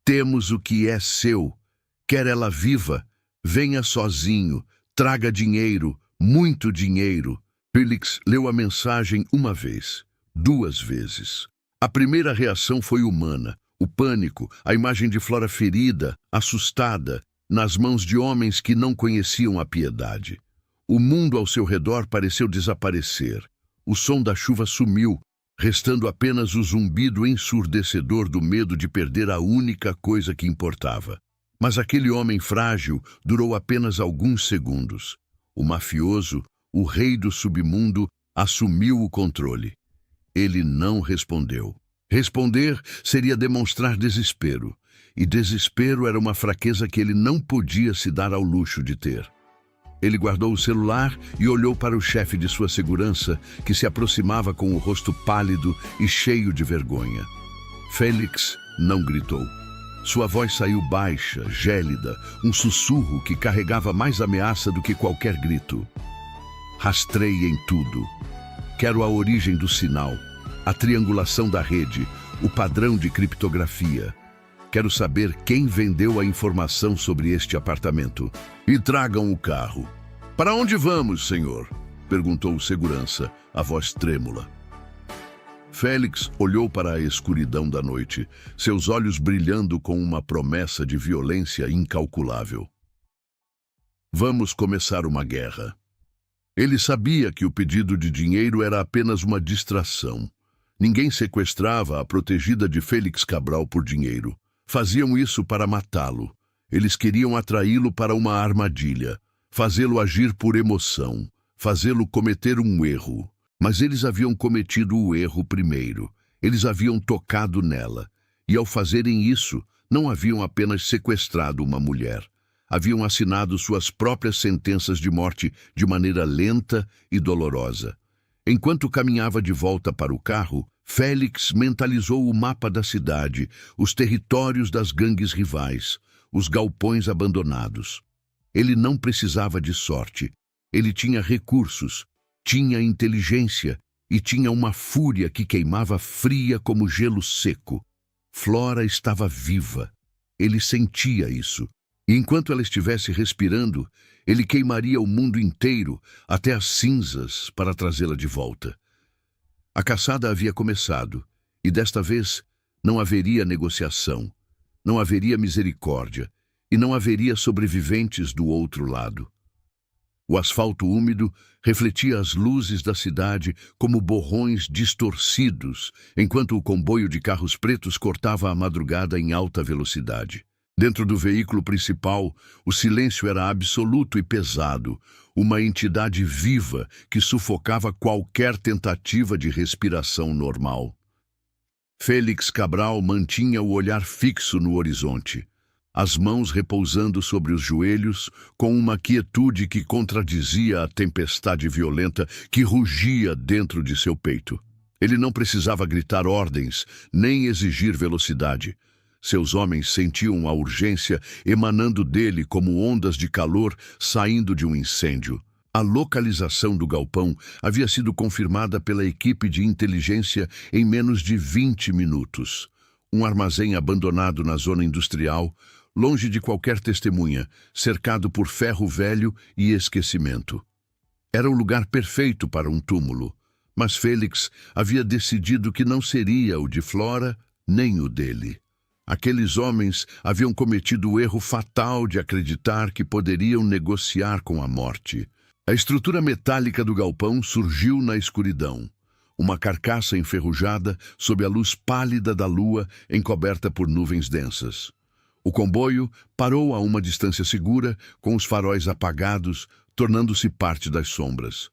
Temos o que é seu. Quer ela viva? Venha sozinho. Traga dinheiro, muito dinheiro. Félix leu a mensagem uma vez, 2 vezes. A primeira reação foi humana. O pânico, a imagem de Flora ferida, assustada, nas mãos de homens que não conheciam a piedade. O mundo ao seu redor pareceu desaparecer. O som da chuva sumiu, restando apenas o zumbido ensurdecedor do medo de perder a única coisa que importava. Mas aquele homem frágil durou apenas alguns segundos. O mafioso, o rei do submundo, assumiu o controle. Ele não respondeu. Responder seria demonstrar desespero, e desespero era uma fraqueza que ele não podia se dar ao luxo de ter. Ele guardou o celular e olhou para o chefe de sua segurança, que se aproximava com o rosto pálido e cheio de vergonha. Félix não gritou. Sua voz saiu baixa, gélida, um sussurro que carregava mais ameaça do que qualquer grito. Rastreiem tudo. Quero a origem do sinal, a triangulação da rede, o padrão de criptografia. Quero saber quem vendeu a informação sobre este apartamento. E tragam o carro. Para onde vamos, senhor? Perguntou o segurança, a voz trêmula. Félix olhou para a escuridão da noite, seus olhos brilhando com uma promessa de violência incalculável. Vamos começar uma guerra. Ele sabia que o pedido de dinheiro era apenas uma distração. Ninguém sequestrava a protegida de Félix Cabral por dinheiro. Faziam isso para matá-lo. Eles queriam atraí-lo para uma armadilha, fazê-lo agir por emoção, fazê-lo cometer um erro. Mas eles haviam cometido o erro primeiro. Eles haviam tocado nela. E ao fazerem isso, não haviam apenas sequestrado uma mulher. Haviam assinado suas próprias sentenças de morte de maneira lenta e dolorosa. Enquanto caminhava de volta para o carro, Félix mentalizou o mapa da cidade, os territórios das gangues rivais, os galpões abandonados. Ele não precisava de sorte. Ele tinha recursos, tinha inteligência e tinha uma fúria que queimava fria como gelo seco. Flora estava viva. Ele sentia isso. E enquanto ela estivesse respirando, ele queimaria o mundo inteiro até as cinzas para trazê-la de volta. A caçada havia começado, e desta vez não haveria negociação, não haveria misericórdia, e não haveria sobreviventes do outro lado. O asfalto úmido refletia as luzes da cidade como borrões distorcidos, enquanto o comboio de carros pretos cortava a madrugada em alta velocidade. Dentro do veículo principal, o silêncio era absoluto e pesado, uma entidade viva que sufocava qualquer tentativa de respiração normal. Félix Cabral mantinha o olhar fixo no horizonte, as mãos repousando sobre os joelhos, com uma quietude que contradizia a tempestade violenta que rugia dentro de seu peito. Ele não precisava gritar ordens, nem exigir velocidade. Seus homens sentiam a urgência emanando dele como ondas de calor saindo de um incêndio. A localização do galpão havia sido confirmada pela equipe de inteligência em menos de 20 minutos. Um armazém abandonado na zona industrial, longe de qualquer testemunha, cercado por ferro velho e esquecimento. Era o lugar perfeito para um túmulo, mas Félix havia decidido que não seria o de Flora nem o dele. Aqueles homens haviam cometido o erro fatal de acreditar que poderiam negociar com a morte. A estrutura metálica do galpão surgiu na escuridão. Uma carcaça enferrujada sob a luz pálida da lua encoberta por nuvens densas. O comboio parou a uma distância segura, com os faróis apagados, tornando-se parte das sombras.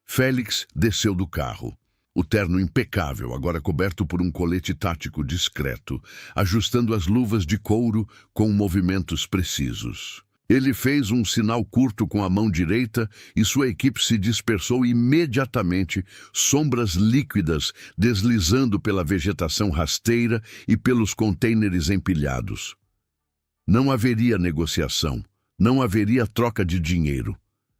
Félix desceu do carro. O terno impecável, agora coberto por um colete tático discreto, ajustando as luvas de couro com movimentos precisos. Ele fez um sinal curto com a mão direita e sua equipe se dispersou imediatamente, sombras líquidas deslizando pela vegetação rasteira e pelos contêineres empilhados. Não haveria negociação, não haveria troca de dinheiro.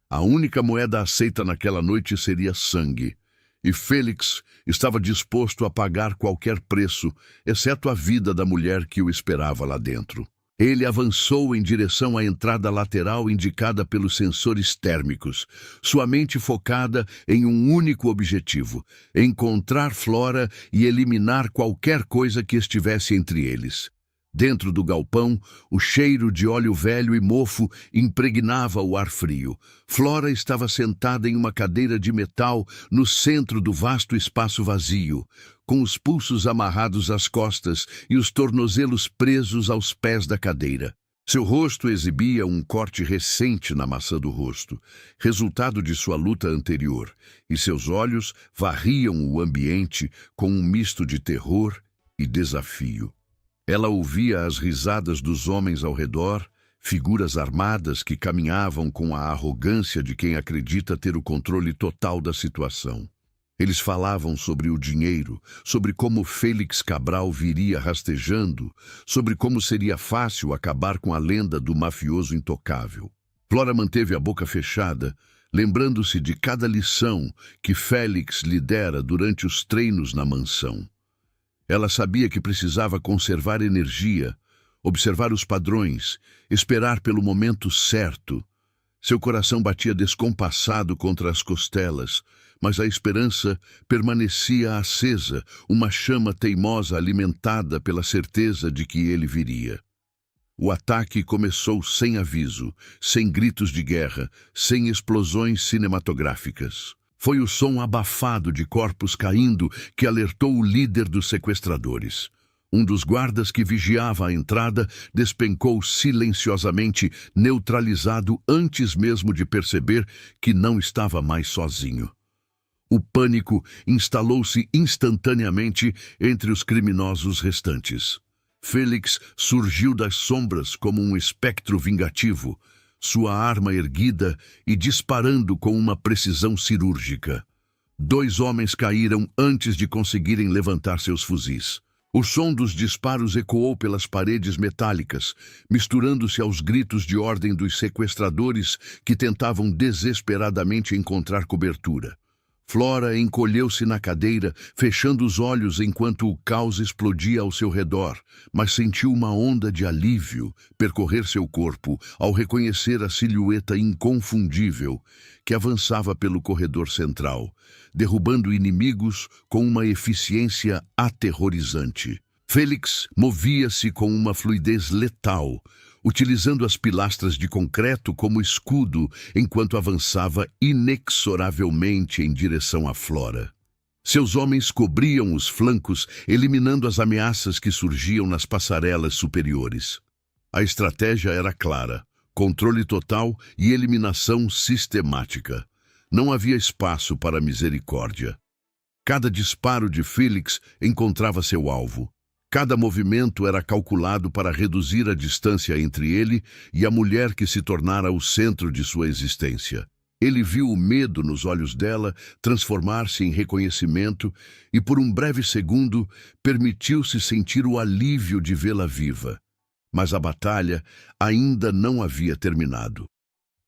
A única moeda aceita naquela noite seria sangue. E Félix estava disposto a pagar qualquer preço, exceto a vida da mulher que o esperava lá dentro. Ele avançou em direção à entrada lateral indicada pelos sensores térmicos, sua mente focada em um único objetivo: encontrar Flora e eliminar qualquer coisa que estivesse entre eles. Dentro do galpão, o cheiro de óleo velho e mofo impregnava o ar frio. Flora estava sentada em uma cadeira de metal no centro do vasto espaço vazio, com os pulsos amarrados às costas e os tornozelos presos aos pés da cadeira. Seu rosto exibia um corte recente na maçã do rosto, resultado de sua luta anterior, e seus olhos varriam o ambiente com um misto de terror e desafio. Ela ouvia as risadas dos homens ao redor, figuras armadas que caminhavam com a arrogância de quem acredita ter o controle total da situação. Eles falavam sobre o dinheiro, sobre como Félix Cabral viria rastejando, sobre como seria fácil acabar com a lenda do mafioso intocável. Flora manteve a boca fechada, lembrando-se de cada lição que Félix lhe dera durante os treinos na mansão. Ela sabia que precisava conservar energia, observar os padrões, esperar pelo momento certo. Seu coração batia descompassado contra as costelas, mas a esperança permanecia acesa, uma chama teimosa alimentada pela certeza de que ele viria. O ataque começou sem aviso, sem gritos de guerra, sem explosões cinematográficas. Foi o som abafado de corpos caindo que alertou o líder dos sequestradores. Um dos guardas que vigiava a entrada despencou silenciosamente, neutralizado antes mesmo de perceber que não estava mais sozinho. O pânico instalou-se instantaneamente entre os criminosos restantes. Félix surgiu das sombras como um espectro vingativo, sua arma erguida e disparando com uma precisão cirúrgica. 2 homens caíram antes de conseguirem levantar seus fuzis. O som dos disparos ecoou pelas paredes metálicas, misturando-se aos gritos de ordem dos sequestradores que tentavam desesperadamente encontrar cobertura. Flora encolheu-se na cadeira, fechando os olhos enquanto o caos explodia ao seu redor, mas sentiu uma onda de alívio percorrer seu corpo ao reconhecer a silhueta inconfundível que avançava pelo corredor central, derrubando inimigos com uma eficiência aterrorizante. Félix movia-se com uma fluidez letal, utilizando as pilastras de concreto como escudo enquanto avançava inexoravelmente em direção à Flora. Seus homens cobriam os flancos, eliminando as ameaças que surgiam nas passarelas superiores. A estratégia era clara: controle total e eliminação sistemática. Não havia espaço para misericórdia. Cada disparo de Félix encontrava seu alvo. Cada movimento era calculado para reduzir a distância entre ele e a mulher que se tornara o centro de sua existência. Ele viu o medo nos olhos dela transformar-se em reconhecimento e, por um breve segundo, permitiu-se sentir o alívio de vê-la viva. Mas a batalha ainda não havia terminado.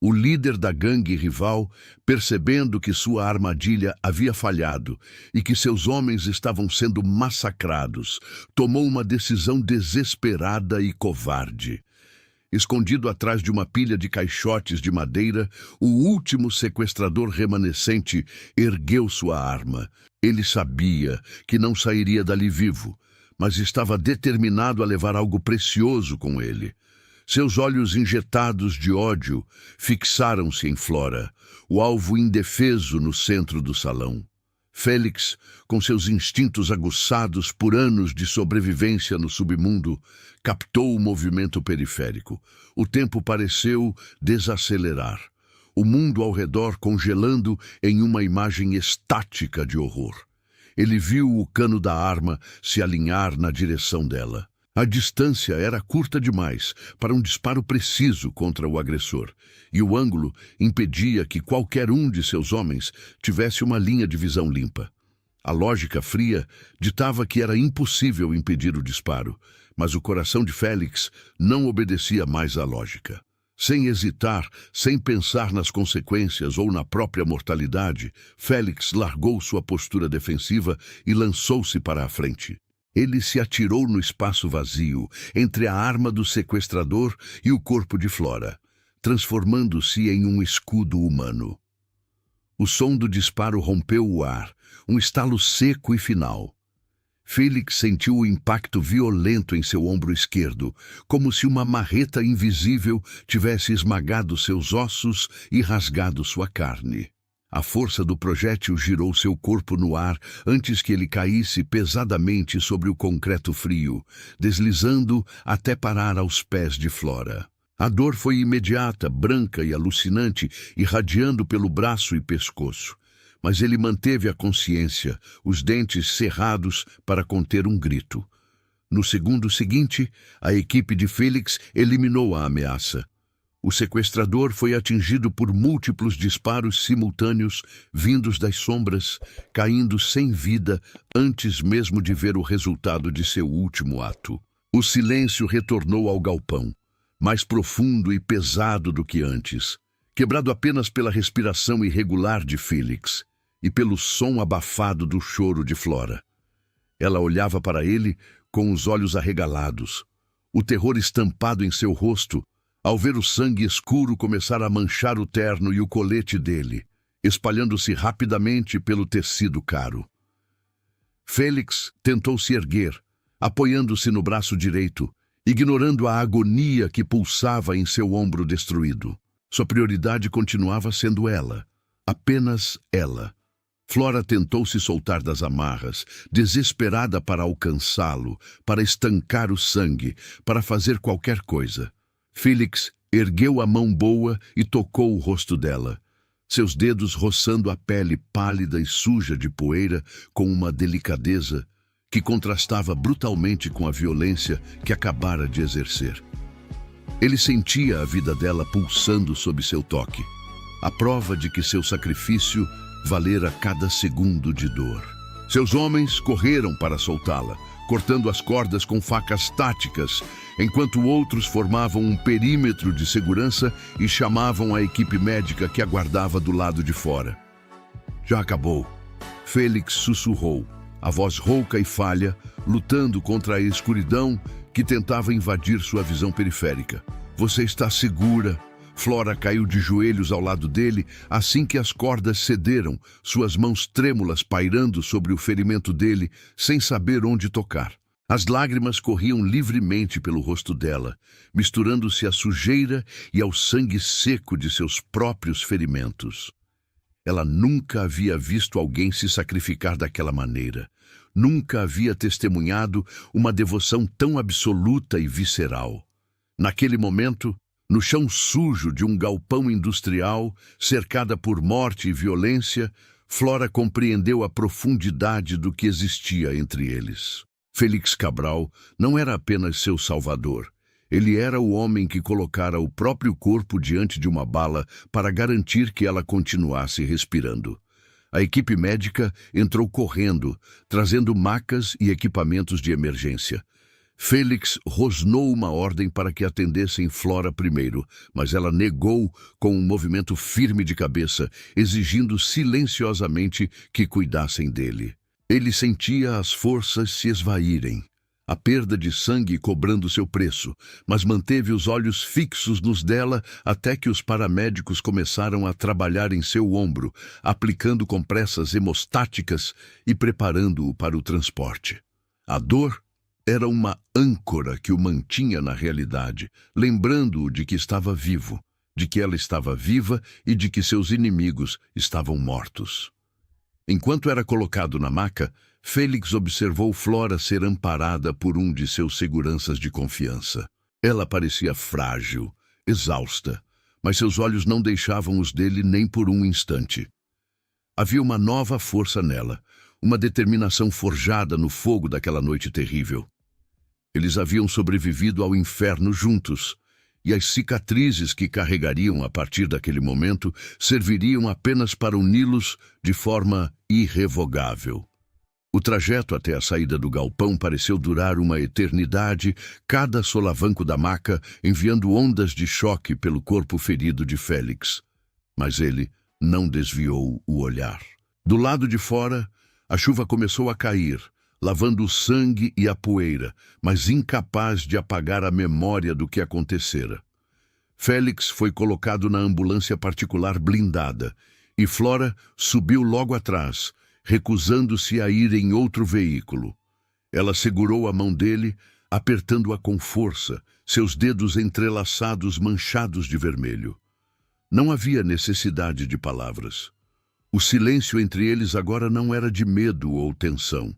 O líder da gangue rival, percebendo que sua armadilha havia falhado e que seus homens estavam sendo massacrados, tomou uma decisão desesperada e covarde. Escondido atrás de uma pilha de caixotes de madeira, o último sequestrador remanescente ergueu sua arma. Ele sabia que não sairia dali vivo, mas estava determinado a levar algo precioso com ele. Seus olhos injetados de ódio fixaram-se em Flora, o alvo indefeso no centro do salão. Félix, com seus instintos aguçados por anos de sobrevivência no submundo, captou o movimento periférico. O tempo pareceu desacelerar, o mundo ao redor congelando em uma imagem estática de horror. Ele viu o cano da arma se alinhar na direção dela. A distância era curta demais para um disparo preciso contra o agressor, e o ângulo impedia que qualquer um de seus homens tivesse uma linha de visão limpa. A lógica fria ditava que era impossível impedir o disparo, mas o coração de Félix não obedecia mais à lógica. Sem hesitar, sem pensar nas consequências ou na própria mortalidade, Félix largou sua postura defensiva e lançou-se para a frente. Ele se atirou no espaço vazio, entre a arma do sequestrador e o corpo de Flora, transformando-se em um escudo humano. O som do disparo rompeu o ar, um estalo seco e final. Félix sentiu o impacto violento em seu ombro esquerdo, como se uma marreta invisível tivesse esmagado seus ossos e rasgado sua carne. A força do projétil girou seu corpo no ar antes que ele caísse pesadamente sobre o concreto frio, deslizando até parar aos pés de Flora. A dor foi imediata, branca e alucinante, irradiando pelo braço e pescoço. Mas ele manteve a consciência, os dentes cerrados para conter um grito. No segundo seguinte, a equipe de Félix eliminou a ameaça. O sequestrador foi atingido por múltiplos disparos simultâneos vindos das sombras, caindo sem vida antes mesmo de ver o resultado de seu último ato. O silêncio retornou ao galpão, mais profundo e pesado do que antes, quebrado apenas pela respiração irregular de Félix e pelo som abafado do choro de Flora. Ela olhava para ele com os olhos arregalados, o terror estampado em seu rosto, ao ver o sangue escuro começar a manchar o terno e o colete dele, espalhando-se rapidamente pelo tecido caro. Félix tentou se erguer, apoiando-se no braço direito, ignorando a agonia que pulsava em seu ombro destruído. Sua prioridade continuava sendo ela, apenas ela. Flora tentou se soltar das amarras, desesperada para alcançá-lo, para estancar o sangue, para fazer qualquer coisa. Félix ergueu a mão boa e tocou o rosto dela, seus dedos roçando a pele pálida e suja de poeira com uma delicadeza que contrastava brutalmente com a violência que acabara de exercer. Ele sentia a vida dela pulsando sob seu toque, a prova de que seu sacrifício valera cada segundo de dor. Seus homens correram para soltá-la, cortando as cordas com facas táticas, enquanto outros formavam um perímetro de segurança e chamavam a equipe médica que aguardava do lado de fora. Já acabou. Félix sussurrou, a voz rouca e falha, lutando contra a escuridão que tentava invadir sua visão periférica. Você está segura. Flora caiu de joelhos ao lado dele assim que as cordas cederam, suas mãos trêmulas pairando sobre o ferimento dele, sem saber onde tocar. As lágrimas corriam livremente pelo rosto dela, misturando-se à sujeira e ao sangue seco de seus próprios ferimentos. Ela nunca havia visto alguém se sacrificar daquela maneira. Nunca havia testemunhado uma devoção tão absoluta e visceral. Naquele momento, no chão sujo de um galpão industrial, cercada por morte e violência, Flora compreendeu a profundidade do que existia entre eles. Félix Cabral não era apenas seu salvador. Ele era o homem que colocara o próprio corpo diante de uma bala para garantir que ela continuasse respirando. A equipe médica entrou correndo, trazendo macas e equipamentos de emergência. Félix rosnou uma ordem para que atendessem Flora primeiro, mas ela negou com um movimento firme de cabeça, exigindo silenciosamente que cuidassem dele. Ele sentia as forças se esvaírem, a perda de sangue cobrando seu preço, mas manteve os olhos fixos nos dela até que os paramédicos começaram a trabalhar em seu ombro, aplicando compressas hemostáticas e preparando-o para o transporte. A dor era uma âncora que o mantinha na realidade, lembrando-o de que estava vivo, de que ela estava viva e de que seus inimigos estavam mortos. Enquanto era colocado na maca, Félix observou Flora ser amparada por um de seus seguranças de confiança. Ela parecia frágil, exausta, mas seus olhos não deixavam os dele nem por um instante. Havia uma nova força nela, uma determinação forjada no fogo daquela noite terrível. Eles haviam sobrevivido ao inferno juntos, e as cicatrizes que carregariam a partir daquele momento serviriam apenas para uni-los de forma irrevogável. O trajeto até a saída do galpão pareceu durar uma eternidade, cada solavanco da maca enviando ondas de choque pelo corpo ferido de Félix. Mas ele não desviou o olhar. Do lado de fora, a chuva começou a cair, lavando o sangue e a poeira, mas incapaz de apagar a memória do que acontecera. Félix foi colocado na ambulância particular blindada, e Flora subiu logo atrás, recusando-se a ir em outro veículo. Ela segurou a mão dele, apertando-a com força, seus dedos entrelaçados manchados de vermelho. Não havia necessidade de palavras. O silêncio entre eles agora não era de medo ou tensão,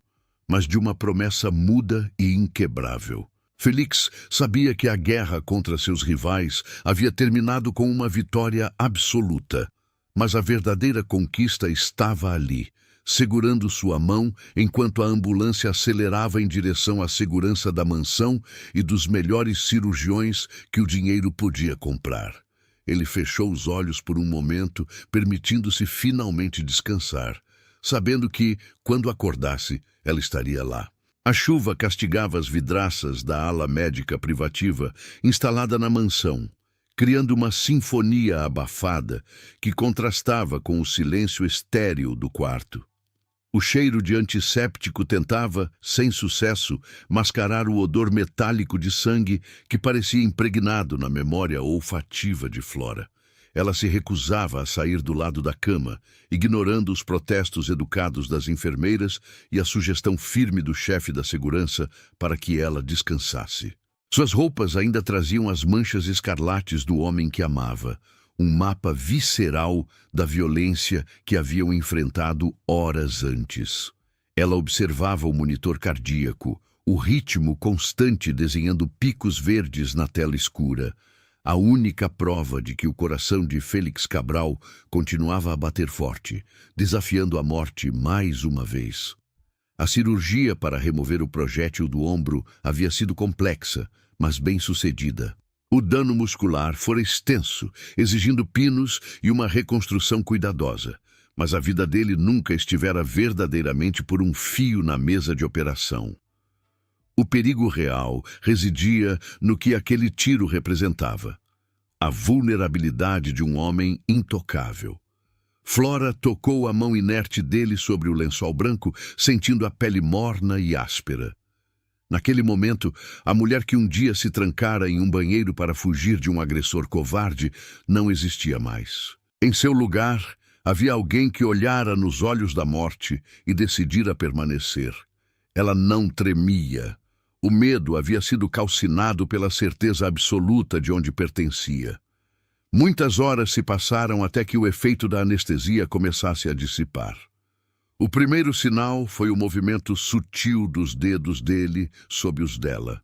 mas de uma promessa muda e inquebrável. Félix sabia que a guerra contra seus rivais havia terminado com uma vitória absoluta, mas a verdadeira conquista estava ali, segurando sua mão enquanto a ambulância acelerava em direção à segurança da mansão e dos melhores cirurgiões que o dinheiro podia comprar. Ele fechou os olhos por um momento, permitindo-se finalmente descansar, sabendo que, quando acordasse, ela estaria lá. A chuva castigava as vidraças da ala médica privativa instalada na mansão, criando uma sinfonia abafada que contrastava com o silêncio estéril do quarto. O cheiro de antisséptico tentava, sem sucesso, mascarar o odor metálico de sangue que parecia impregnado na memória olfativa de Flora. Ela se recusava a sair do lado da cama, ignorando os protestos educados das enfermeiras e a sugestão firme do chefe da segurança para que ela descansasse. Suas roupas ainda traziam as manchas escarlates do homem que amava, um mapa visceral da violência que haviam enfrentado horas antes. Ela observava o monitor cardíaco, o ritmo constante desenhando picos verdes na tela escura, a única prova de que o coração de Félix Cabral continuava a bater forte, desafiando a morte mais uma vez. A cirurgia para remover o projétil do ombro havia sido complexa, mas bem-sucedida. O dano muscular fora extenso, exigindo pinos e uma reconstrução cuidadosa, mas a vida dele nunca estivera verdadeiramente por um fio na mesa de operação. O perigo real residia no que aquele tiro representava: a vulnerabilidade de um homem intocável. Flora tocou a mão inerte dele sobre o lençol branco, sentindo a pele morna e áspera. Naquele momento, a mulher que um dia se trancara em um banheiro para fugir de um agressor covarde não existia mais. Em seu lugar, havia alguém que olhara nos olhos da morte e decidira permanecer. Ela não tremia. O medo havia sido calcinado pela certeza absoluta de onde pertencia. Muitas horas se passaram até que o efeito da anestesia começasse a dissipar. O primeiro sinal foi o movimento sutil dos dedos dele sob os dela.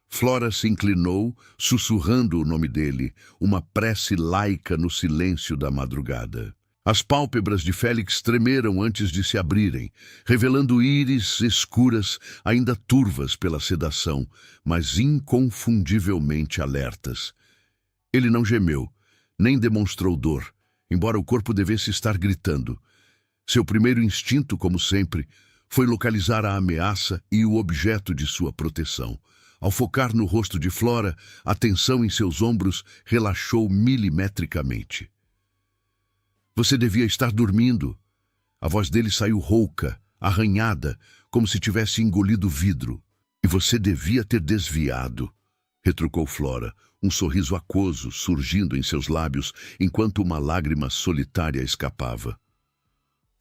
Flora se inclinou, sussurrando o nome dele, uma prece laica no silêncio da madrugada. As pálpebras de Félix tremeram antes de se abrirem, revelando íris escuras, ainda turvas pela sedação, mas inconfundivelmente alertas. Ele não gemeu, nem demonstrou dor, embora o corpo devesse estar gritando. Seu primeiro instinto, como sempre, foi localizar a ameaça e o objeto de sua proteção. Ao focar no rosto de Flora, a tensão em seus ombros relaxou milimetricamente. Você devia estar dormindo. A voz dele saiu rouca, arranhada, como se tivesse engolido vidro. E você devia ter desviado, retrucou Flora, um sorriso aquoso surgindo em seus lábios enquanto uma lágrima solitária escapava.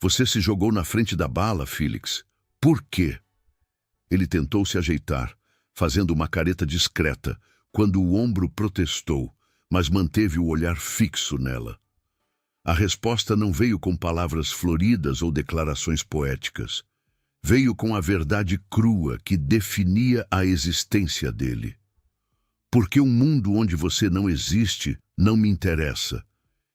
Você se jogou na frente da bala, Félix. Por quê? Ele tentou se ajeitar, fazendo uma careta discreta, quando o ombro protestou, mas manteve o olhar fixo nela. A resposta não veio com palavras floridas ou declarações poéticas. Veio com a verdade crua que definia a existência dele. Porque um mundo onde você não existe não me interessa.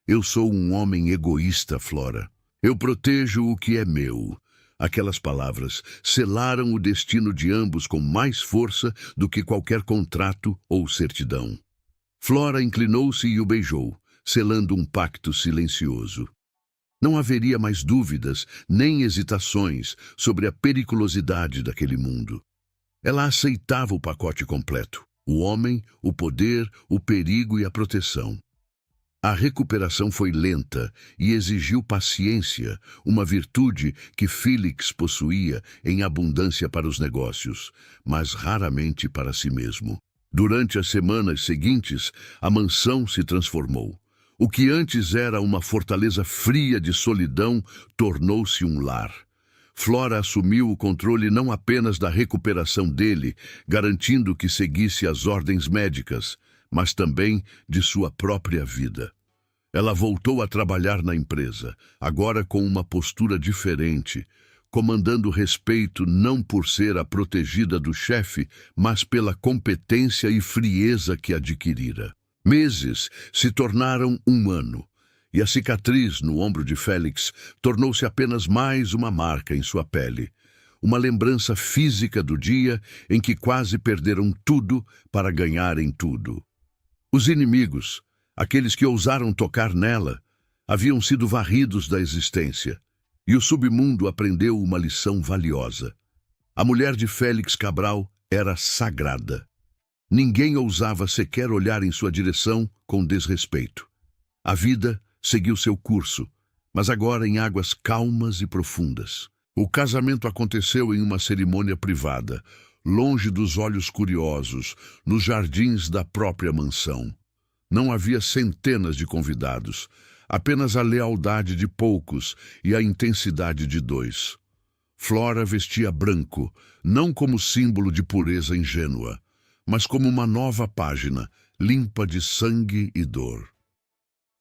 Eu sou um homem egoísta, Flora. Eu protejo o que é meu, Aquelas palavras selaram o destino de ambos com mais força do que qualquer contrato ou certidão. Flora inclinou-se e o beijou, selando um pacto silencioso. Não haveria mais dúvidas nem hesitações sobre a periculosidade daquele mundo. Ela aceitava o pacote completo: o homem, o poder, o perigo e a proteção. A recuperação foi lenta e exigiu paciência, uma virtude que Felix possuía em abundância para os negócios, mas raramente para si mesmo. Durante as semanas seguintes, a mansão se transformou. O que antes era uma fortaleza fria de solidão tornou-se um lar. Flora assumiu o controle não apenas da recuperação dele, garantindo que seguisse as ordens médicas, mas também de sua própria vida. Ela voltou a trabalhar na empresa, agora com uma postura diferente, comandando respeito não por ser a protegida do chefe, mas pela competência e frieza que adquirira. Meses se tornaram um ano, e a cicatriz no ombro de Félix tornou-se apenas mais uma marca em sua pele, uma lembrança física do dia em que quase perderam tudo para ganharem tudo. Os inimigos, aqueles que ousaram tocar nela, haviam sido varridos da existência, e o submundo aprendeu uma lição valiosa. A mulher de Félix Cabral era sagrada. Ninguém ousava sequer olhar em sua direção com desrespeito. A vida seguiu seu curso, mas agora em águas calmas e profundas. O casamento aconteceu em uma cerimônia privada, longe dos olhos curiosos, nos jardins da própria mansão. Não havia centenas de convidados, apenas a lealdade de poucos e a intensidade de 2. Flora vestia branco, não como símbolo de pureza ingênua, mas como uma nova página, limpa de sangue e dor.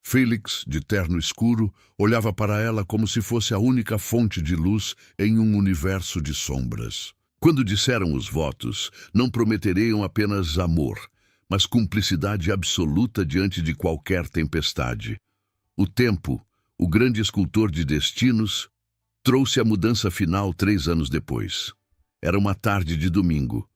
Felix, de terno escuro, olhava para ela como se fosse a única fonte de luz em um universo de sombras. Quando disseram os votos, não prometeriam apenas amor, mas cumplicidade absoluta diante de qualquer tempestade. O tempo, o grande escultor de destinos, trouxe a mudança final 3 anos depois. Era uma tarde de domingo,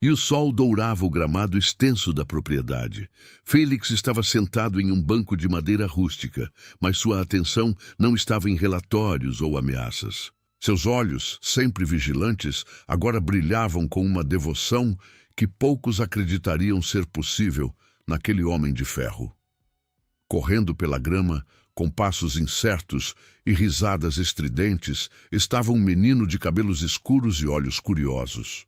e o sol dourava o gramado extenso da propriedade. Félix estava sentado em um banco de madeira rústica, mas sua atenção não estava em relatórios ou ameaças. Seus olhos, sempre vigilantes, agora brilhavam com uma devoção que poucos acreditariam ser possível naquele homem de ferro. Correndo pela grama, com passos incertos e risadas estridentes, estava um menino de cabelos escuros e olhos curiosos.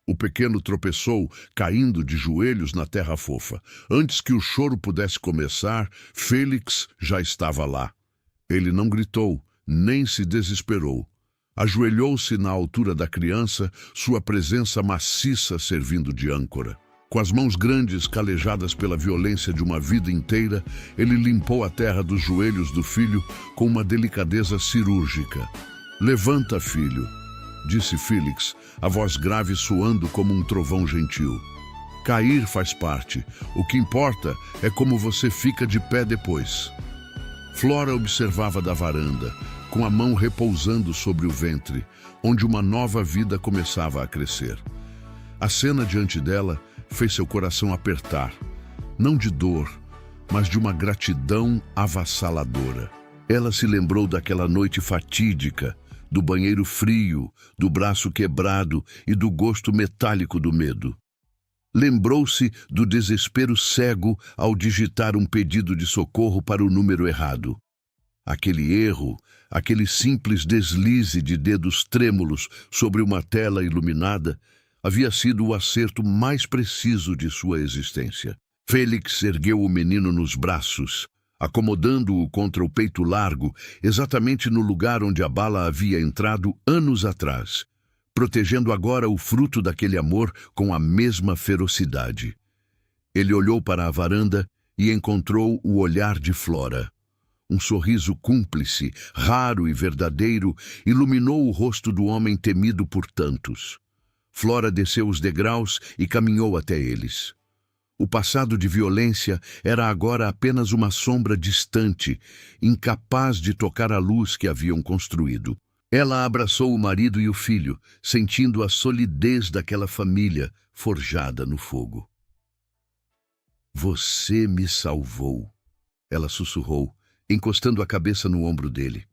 O pequeno tropeçou, caindo de joelhos na terra fofa. Antes que o choro pudesse começar, Félix já estava lá. Ele não gritou, nem se desesperou. Ajoelhou-se na altura da criança, sua presença maciça servindo de âncora. Com as mãos grandes, calejadas pela violência de uma vida inteira, ele limpou a terra dos joelhos do filho com uma delicadeza cirúrgica. "Levanta, filho", disse Félix, a voz grave soando como um trovão gentil. "Cair faz parte. O que importa é como você fica de pé depois." Flora observava da varanda, com a mão repousando sobre o ventre, onde uma nova vida começava a crescer. A cena diante dela fez seu coração apertar, não de dor, mas de uma gratidão avassaladora. Ela se lembrou daquela noite fatídica, do banheiro frio, do braço quebrado e do gosto metálico do medo. Lembrou-se do desespero cego ao digitar um pedido de socorro para o número errado. Aquele erro, aquele simples deslize de dedos trêmulos sobre uma tela iluminada, havia sido o acerto mais preciso de sua existência. Félix ergueu o menino nos braços, acomodando-o contra o peito largo, exatamente no lugar onde a bala havia entrado anos atrás, protegendo agora o fruto daquele amor com a mesma ferocidade. Ele olhou para a varanda e encontrou o olhar de Flora. Um sorriso cúmplice, raro e verdadeiro, iluminou o rosto do homem temido por tantos. Flora desceu os degraus e caminhou até eles. O passado de violência era agora apenas uma sombra distante, incapaz de tocar a luz que haviam construído. Ela abraçou o marido e o filho, sentindo a solidez daquela família forjada no fogo. Você me salvou, ela sussurrou, encostando a cabeça no ombro dele.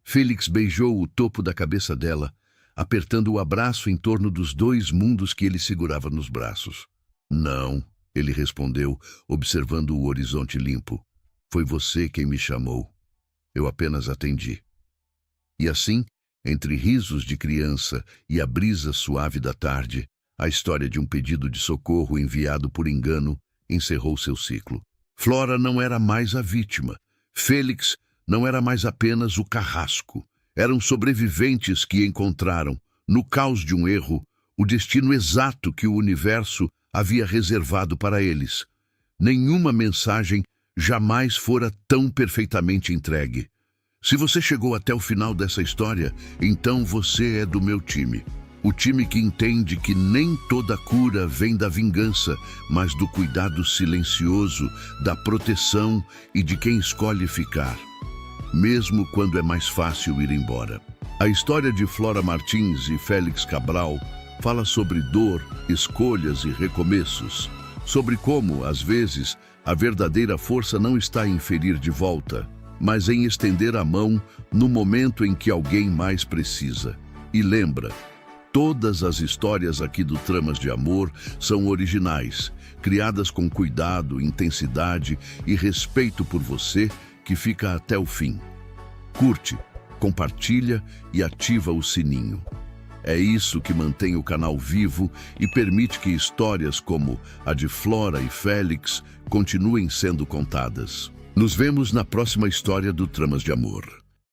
Félix beijou o topo da cabeça dela, apertando o abraço em torno dos dois mundos que ele segurava nos braços. Não, ele respondeu, observando o horizonte limpo. Foi você quem me chamou. Eu apenas atendi. E assim, entre risos de criança e a brisa suave da tarde, a história de um pedido de socorro enviado por engano encerrou seu ciclo. Flora não era mais a vítima. Félix não era mais apenas o carrasco. Eram sobreviventes que encontraram, no caos de um erro, o destino exato que o universo havia reservado para eles. Nenhuma mensagem jamais fora tão perfeitamente entregue. Se você chegou até o final dessa história, então você é do meu time. O time que entende que nem toda cura vem da vingança, mas do cuidado silencioso, da proteção e de quem escolhe ficar, mesmo quando é mais fácil ir embora. A história de Flora Martins e Félix Cabral fala sobre dor, escolhas e recomeços, sobre como, às vezes, a verdadeira força não está em ferir de volta, mas em estender a mão no momento em que alguém mais precisa. E lembra, todas as histórias aqui do Tramas de Amor são originais, criadas com cuidado, intensidade e respeito por você, que fica até o fim. Curte, compartilha e ativa o sininho. É isso que mantém o canal vivo e permite que histórias como a de Flora e Félix continuem sendo contadas. Nos vemos na próxima história do Tramas de Amor.